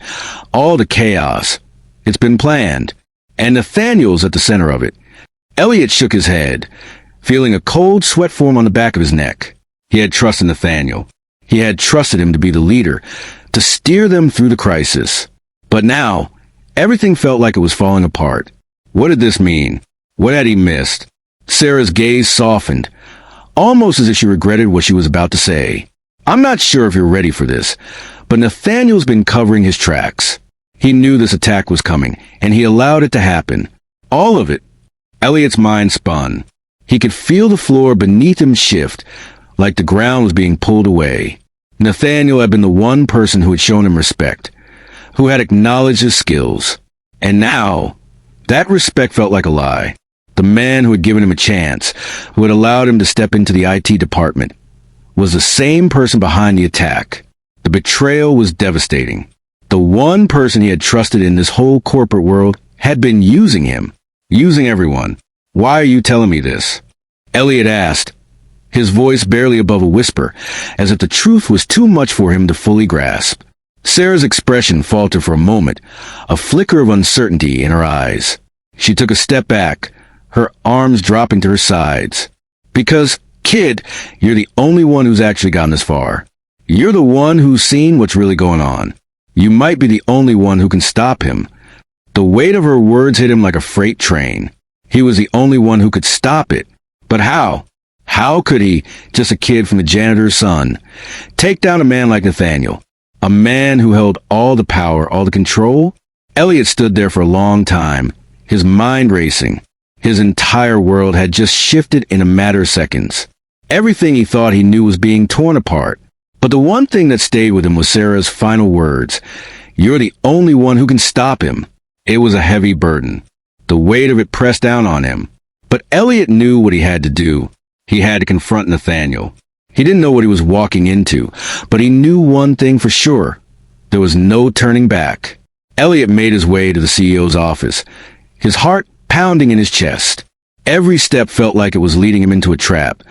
all the chaos, it's been planned. And Nathaniel's at the center of it." Eliot shook his head, feeling a cold sweat form on the back of his neck. He had trusted Nathaniel. He had trusted him to be the leader, to steer them through the crisis. But now, everything felt like it was falling apart. What did this mean? What had he missed? Sarah's gaze softened, almost as if she regretted what she was about to say. "I'm not sure if you're ready for this, but Nathaniel's been covering his tracks. He knew this attack was coming, and he allowed it to happen. All of it." Eliot's mind spun. He could feel the floor beneath him shift, like the ground was being pulled away. Nathaniel had been the one person who had shown him respect, who had acknowledged his skills. And now, that respect felt like a lie. The man who had given him a chance, who had allowed him to step into the IT department, was the same person behind the attack. The betrayal was devastating. The one person he had trusted in this whole corporate world had been using him, using everyone. "Why are you telling me this?" Eliot asked, his voice barely above a whisper, as if the truth was too much for him to fully grasp. Sarah's expression faltered for a moment, a flicker of uncertainty in her eyes. She took a step back, her arms dropping to her sides. "Because, kid, you're the only one who's actually gotten this far. You're the one who's seen what's really going on. You might be the only one who can stop him." The weight of her words hit him like a freight train. He was the only one who could stop it. But how? How could he, just a kid from the janitor's son, take down a man like Nathaniel? A man who held all the power, all the control? Eliot stood there for a long time, his mind racing. His entire world had just shifted in a matter of seconds. Everything he thought he knew was being torn apart. But the one thing that stayed with him was Sarah's final words. "You're the only one who can stop him." It was a heavy burden. The weight of it pressed down on him. But Eliot knew what he had to do. He had to confront Nathaniel. He didn't know what he was walking into, but he knew one thing for sure. There was no turning back. Eliot made his way to the CEO's office, his heart pounding in his chest. Every step felt like it was leading him into a trap,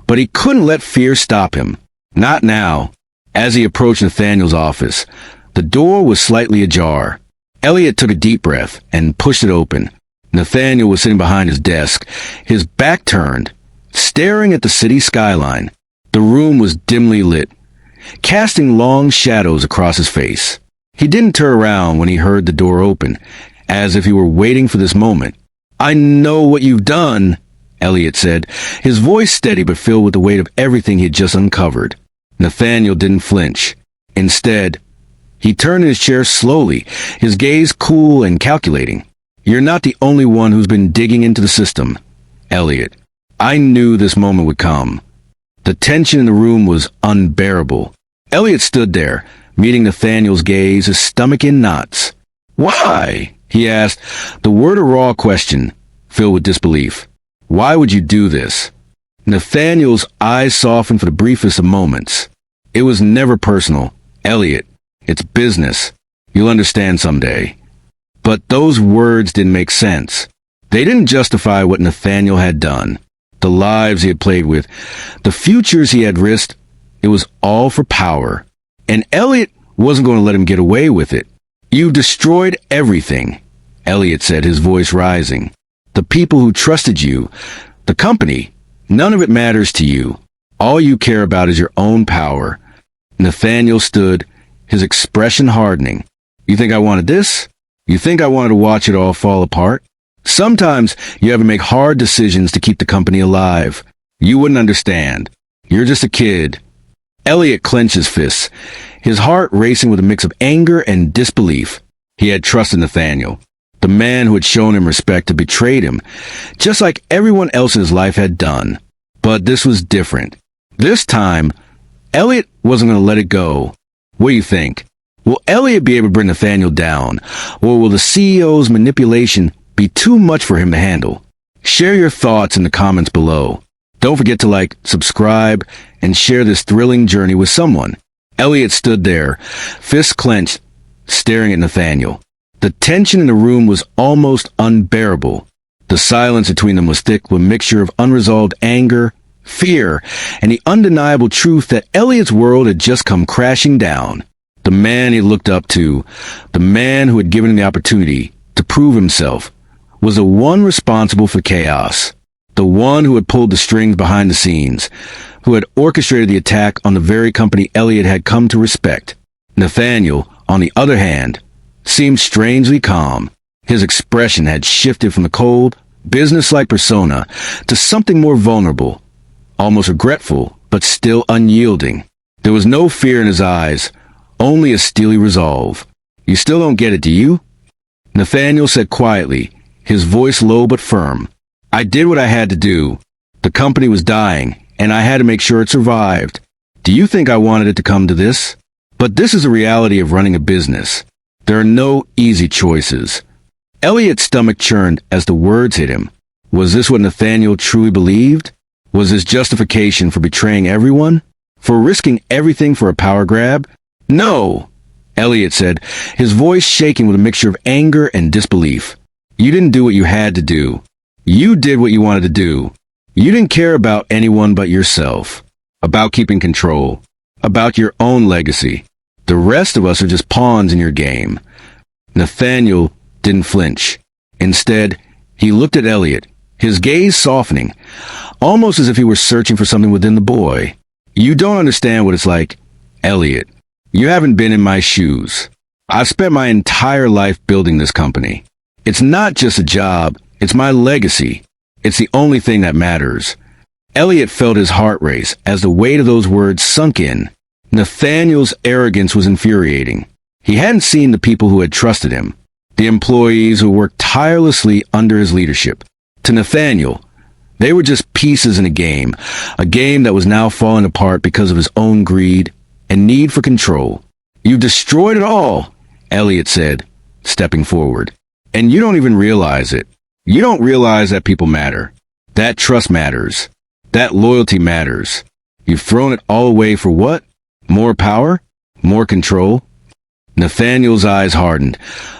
but he couldn't let fear stop him. Not now. As he approached Nathaniel's office, the door was slightly ajar. Eliot took a deep breath and pushed it open. Nathaniel was sitting behind his desk, his back turned, staring at the city skyline. The room was dimly lit, casting long shadows across his face. He didn't turn around when he heard the door open, as if he were waiting for this moment. "I know what you've done," Eliot said, his voice steady but filled with the weight of everything he had just uncovered. Nathaniel didn't flinch. Instead, he turned in his chair slowly, his gaze cool and calculating. "You're not the only one who's been digging into the system, Eliot. I knew this moment would come." The tension in the room was unbearable. Eliot stood there, meeting Nathaniel's gaze, his stomach in knots. "Why?" he asked, the word a raw question, filled with disbelief. "Why would you do this?" Nathaniel's eyes softened for the briefest of moments. "It was never personal, Eliot. It's business. You'll understand someday." But those words didn't make sense. They didn't justify what Nathaniel had done, the lives he had played with, the futures he had risked. It was all for power. And Eliot wasn't going to let him get away with it. "You've destroyed everything," Eliot said, his voice rising. "The people who trusted you, the company, none of it matters to you. All you care about is your own power." Nathaniel stood, his expression hardening. "You think I wanted this? You think I wanted to watch it all fall apart? Sometimes you have to make hard decisions to keep the company alive. You wouldn't understand. You're just a kid." Eliot clenched his fists, his heart racing with a mix of anger and disbelief. He had trusted Nathaniel. The man who had shown him respect had betrayed him, just like everyone else in his life had done. But this was different. This time, Eliot wasn't going to let it go. What do you think? Will Eliot be able to bring Nathaniel down, or will the CEO's manipulation be too much for him to handle? Share your thoughts in the comments below. Don't forget to like, subscribe, and share this thrilling journey with someone. Eliot stood there, fists clenched, staring at Nathaniel. The tension in the room was almost unbearable. The silence between them was thick with a mixture of unresolved anger, fear, and the undeniable truth that Eliot's world had just come crashing down. The man he looked up to, the man who had given him the opportunity to prove himself, was the one responsible for chaos. The one who had pulled the strings behind the scenes, who had orchestrated the attack on the very company Eliot had come to respect. Nathaniel, on the other hand, seemed strangely calm. His expression had shifted from the cold, business-like persona to something more vulnerable, almost regretful, but still unyielding. There was no fear in his eyes, only a steely resolve. "You still don't get it, do you?" Nathaniel said quietly, his voice low but firm. "I did what I had to do. The company was dying, and I had to make sure it survived. Do you think I wanted it to come to this? But this is the reality of running a business. There are no easy choices." Eliot's stomach churned as the words hit him. Was this what Nathaniel truly believed? Was this justification for betraying everyone? For risking everything for a power grab? "No," Eliot said, his voice shaking with a mixture of anger and disbelief. "You didn't do what you had to do. You did what you wanted to do. You didn't care about anyone but yourself, about keeping control, about your own legacy. The rest of us are just pawns in your game." Nathaniel didn't flinch. Instead, he looked at Eliot, his gaze softening, almost as if he were searching for something within the boy. "You don't understand what it's like, Eliot. You haven't been in my shoes. I've spent my entire life building this company. It's not just a job, it's my legacy. It's the only thing that matters." Eliot felt his heart race as the weight of those words sunk in. Nathaniel's arrogance was infuriating. He hadn't seen the people who had trusted him, the employees who worked tirelessly under his leadership. To Nathaniel, they were just pieces in a game that was now falling apart because of his own greed and need for control. "You've destroyed it all," Eliot said, stepping forward. "And you don't even realize it. You don't realize that people matter. That trust matters. That loyalty matters. You've thrown it all away for what? More power? More control?" Nathaniel's eyes hardened,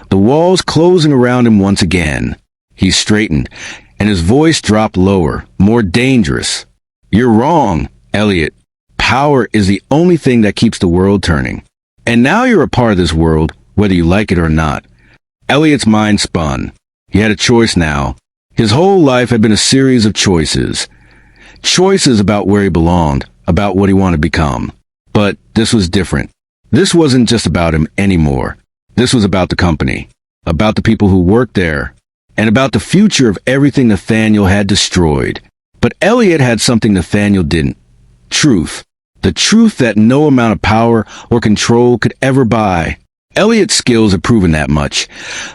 the walls closing around him once again. He straightened, and his voice dropped lower, more dangerous. "You're wrong, Eliot. Power is the only thing that keeps the world turning. And now you're a part of this world, whether you like it or not." Eliot's mind spun. He had a choice now. His whole life had been a series of choices. Choices about where he belonged, about what he wanted to become. But this was different. This wasn't just about him anymore. This was about the company, about the people who worked there, and about the future of everything Nathaniel had destroyed. But Eliot had something Nathaniel didn't. Truth. The truth that no amount of power or control could ever buy. Eliot's skills had proven that much,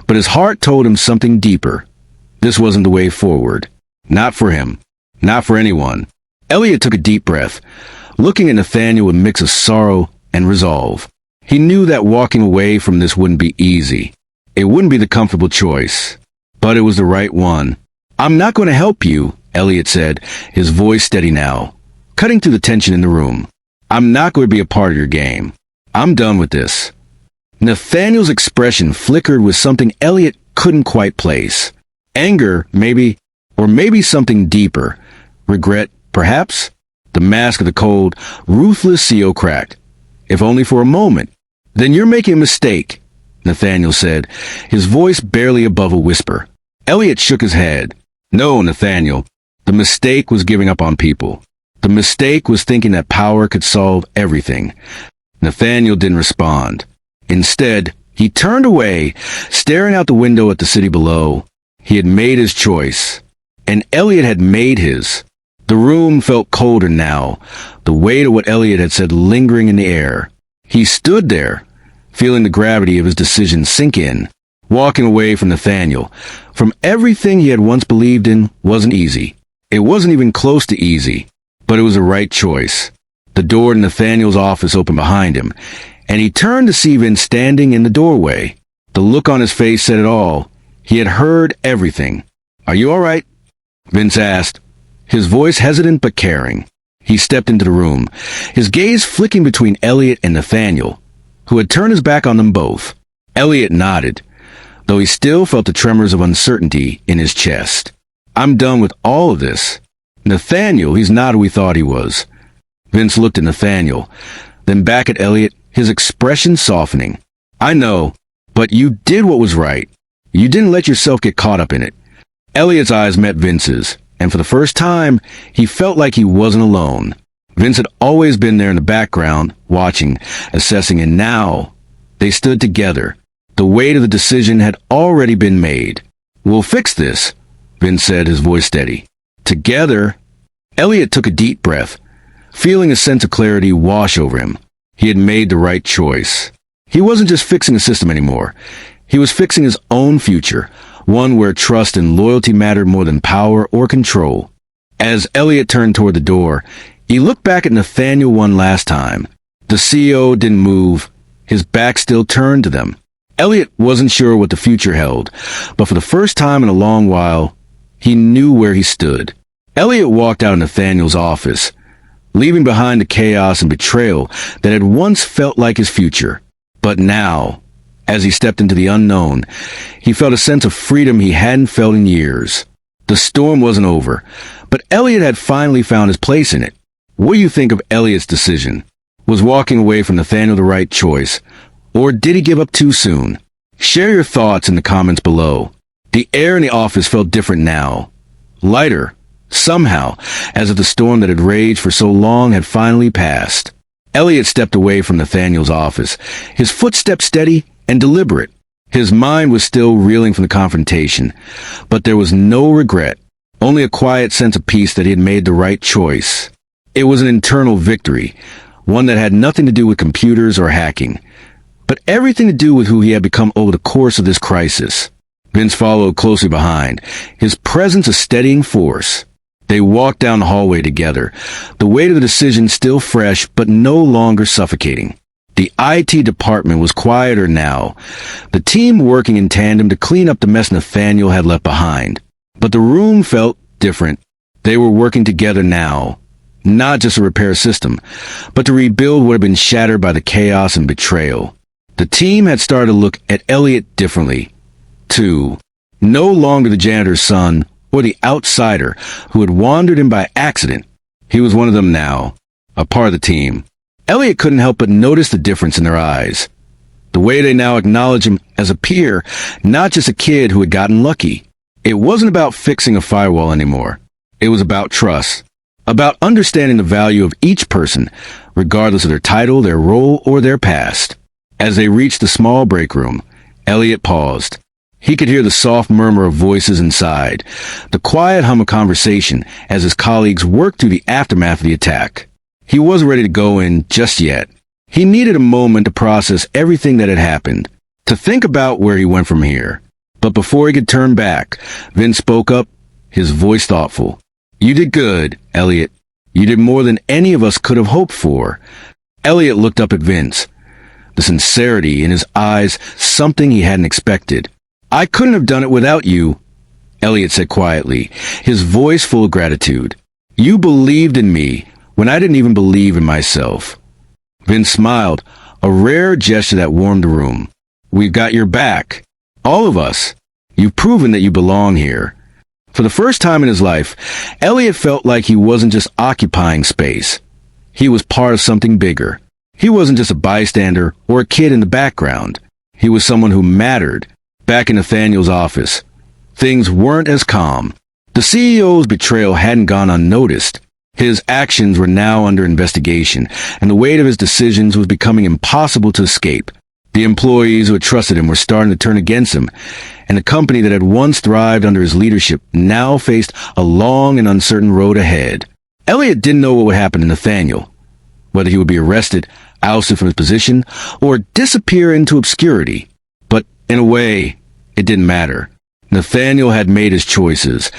but his heart told him something deeper. This wasn't the way forward. Not for him. Not for anyone. Eliot took a deep breath, looking at Nathaniel with a mix of sorrow and resolve. He knew that walking away from this wouldn't be easy. It wouldn't be the comfortable choice, but it was the right one. "I'm not going to help you," Eliot said, his voice steady now, cutting through the tension in the room. "I'm not going to be a part of your game. I'm done with this." Nathaniel's expression flickered with something Eliot couldn't quite place. Anger, maybe, or maybe something deeper. Regret, perhaps? The mask of the cold, ruthless CEO cracked. "If only for a moment." "Then you're making a mistake," Nathaniel said, his voice barely above a whisper. Eliot shook his head. "No, Nathaniel. The mistake was giving up on people. The mistake was thinking that power could solve everything." Nathaniel didn't respond. Instead, he turned away, staring out the window at the city below. He had made his choice, and Eliot had made his. The room felt colder now, the weight of what Eliot had said lingering in the air. He stood there, feeling the gravity of his decision sink in. Walking away from Nathaniel, from everything he had once believed in, wasn't easy. It wasn't even close to easy, but it was the right choice. The door to Nathaniel's office opened behind him, and he turned to see Vince standing in the doorway. The look on his face said it all. He had heard everything. "Are you all right?" Vince asked, his voice hesitant but caring. He stepped into the room, his gaze flicking between Eliot and Nathaniel, who had turned his back on them both. Eliot nodded, though he still felt the tremors of uncertainty in his chest. "I'm done with all of this." "Nathaniel, he's not who we thought he was." Vince looked at Nathaniel, then back at Eliot, his expression softening. "I know, but you did what was right. You didn't let yourself get caught up in it." Eliot's eyes met Vince's, and for the first time, he felt like he wasn't alone. Vince had always been there in the background, watching, assessing, and now they stood together. The weight of the decision had already been made. "We'll fix this," Vince said, his voice steady. "Together." Eliot took a deep breath, feeling a sense of clarity wash over him. He had made the right choice. He wasn't just fixing a system anymore. He was fixing his own future, one where trust and loyalty mattered more than power or control. As Eliot turned toward the door, he looked back at Nathaniel one last time. The CEO didn't move, his back still turned to them. Eliot wasn't sure what the future held, but for the first time in a long while, he knew where he stood. Eliot walked out of Nathaniel's office, leaving behind the chaos and betrayal that had once felt like his future. But now, as he stepped into the unknown, he felt a sense of freedom he hadn't felt in years. The storm wasn't over, but Eliot had finally found his place in it. What do you think of Eliot's decision? Was walking away from Nathaniel the right choice, or did he give up too soon? Share your thoughts in the comments below. The air in the office felt different now. Lighter, somehow, as if the storm that had raged for so long had finally passed. Eliot stepped away from Nathaniel's office, his footsteps steady and deliberate. His mind was still reeling from the confrontation, but there was no regret, only a quiet sense of peace that he had made the right choice. It was an internal victory, one that had nothing to do with computers or hacking. but everything to do with who he had become over the course of this crisis. Vince followed closely behind, his presence a steadying force. They walked down the hallway together, the weight of the decision still fresh but no longer suffocating. The IT department was quieter now, the team working in tandem to clean up the mess Nathaniel had left behind. But the room felt different. They were working together now, not just to repair a system, but to rebuild what had been shattered by the chaos and betrayal. The team had started to look at Eliot differently, too. No longer the janitor's son or the outsider who had wandered in by accident. He was one of them now, a part of the team. Eliot couldn't help but notice the difference in their eyes. The way they now acknowledged him as a peer, not just a kid who had gotten lucky. It wasn't about fixing a firewall anymore. It was about trust. About understanding the value of each person, regardless of their title, their role, or their past. As they reached the small break room, Eliot paused. He could hear the soft murmur of voices inside, the quiet hum of conversation as his colleagues worked through the aftermath of the attack. He wasn't ready to go in just yet. He needed a moment to process everything that had happened, to think about where he went from here. But before he could turn back, Vince spoke up, his voice thoughtful. "You did good, Eliot. You did more than any of us could have hoped for." Eliot looked up at Vince, the sincerity in his eyes, something he hadn't expected. "I couldn't have done it without you," Eliot said quietly, his voice full of gratitude. "You believed in me when I didn't even believe in myself." Vince smiled, a rare gesture that warmed the room. "We've got your back. All of us. You've proven that you belong here." For the first time in his life, Eliot felt like he wasn't just occupying space. He was part of something bigger. He wasn't just a bystander or a kid in the background. He was someone who mattered. Back in Nathaniel's office, things weren't as calm. The CEO's betrayal hadn't gone unnoticed. His actions were now under investigation, and the weight of his decisions was becoming impossible to escape. The employees who had trusted him were starting to turn against him, and the company that had once thrived under his leadership now faced a long and uncertain road ahead. Eliot didn't know what would happen to Nathaniel, whether he would be arrested, ousted from his position, or disappear into obscurity. But in a way, it didn't matter. Nathaniel had made his choices,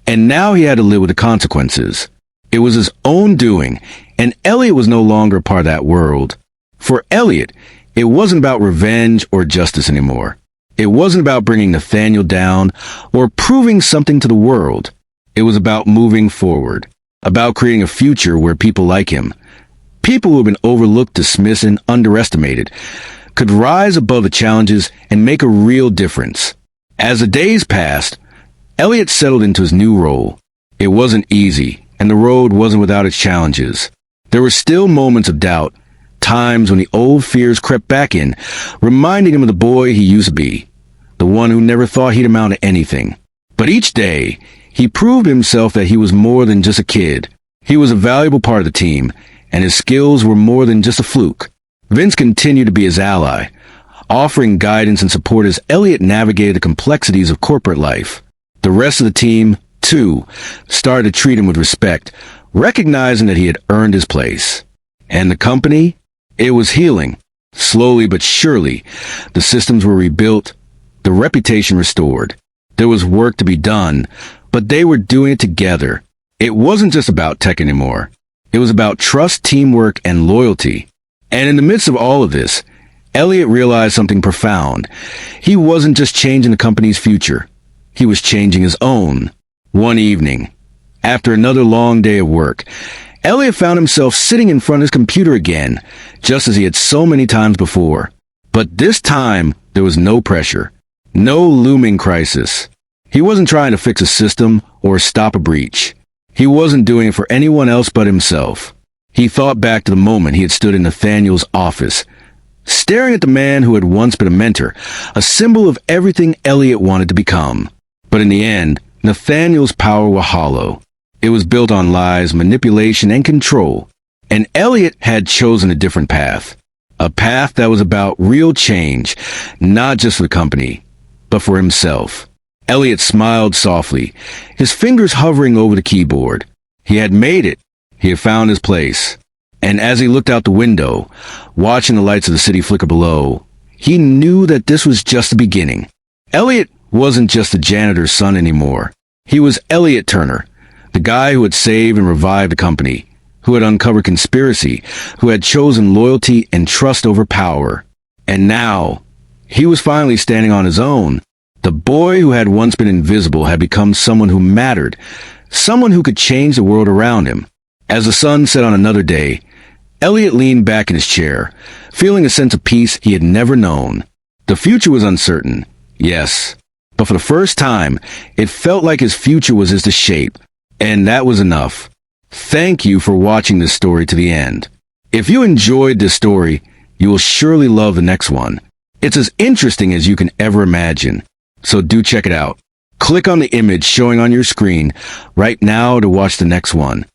and now he had to live with the consequences. It was his own doing, and Eliot was no longer a part of that world. For Eliot, it wasn't about revenge or justice anymore. It wasn't about bringing Nathaniel down or proving something to the world. It was about moving forward, about creating a future where people like him, people who have been overlooked, dismissed, and underestimated, could rise above the challenges and make a real difference. As the days passed, Eliot settled into his new role. It wasn't easy, and the road wasn't without its challenges. There were still moments of doubt, times when the old fears crept back in, reminding him of the boy he used to be, the one who never thought he'd amount to anything. But each day, he proved himself that he was more than just a kid. He was a valuable part of the team, and his skills were more than just a fluke. Vince continued to be his ally, offering guidance and support as Eliot navigated the complexities of corporate life. The rest of the team, too, started to treat him with respect, recognizing that he had earned his place. And the company? It was healing. Slowly but surely, the systems were rebuilt, the reputation restored. There was work to be done, but they were doing it together. It wasn't just about tech anymore. It was about trust, teamwork, and loyalty. And in the midst of all of this, Eliot realized something profound. He wasn't just changing the company's future. He was changing his own. One evening, after another long day of work, Eliot found himself sitting in front of his computer again, just as he had so many times before. But this time, there was no pressure, no looming crisis. He wasn't trying to fix a system or stop a breach. He wasn't doing it for anyone else but himself. He thought back to the moment he had stood in Nathaniel's office, staring at the man who had once been a mentor, a symbol of everything Eliot wanted to become. But in the end, Nathaniel's power was hollow. It was built on lies, manipulation, and control. And Eliot had chosen a different path. A path that was about real change, not just for the company, but for himself. Eliot smiled softly, his fingers hovering over the keyboard. He had made it. He had found his place. And as he looked out the window, watching the lights of the city flicker below, He knew that this was just the beginning. Eliot wasn't just the janitor's son anymore. He was Eliot Turner, the guy who had saved and revived the company, who had uncovered conspiracy, who had chosen loyalty and trust over power. And now, he was finally standing on his own. The boy who had once been invisible had become someone who mattered, someone who could change the world around him. As the sun set on another day, Eliot leaned back in his chair, feeling a sense of peace he had never known. The future was uncertain, yes, but for the first time, it felt like his future was his to shape, and that was enough. Thank you for watching this story to the end. If you enjoyed this story, you will surely love the next one. It's as interesting as you can ever imagine, so do check it out. Click on the image showing on your screen right now to watch the next one.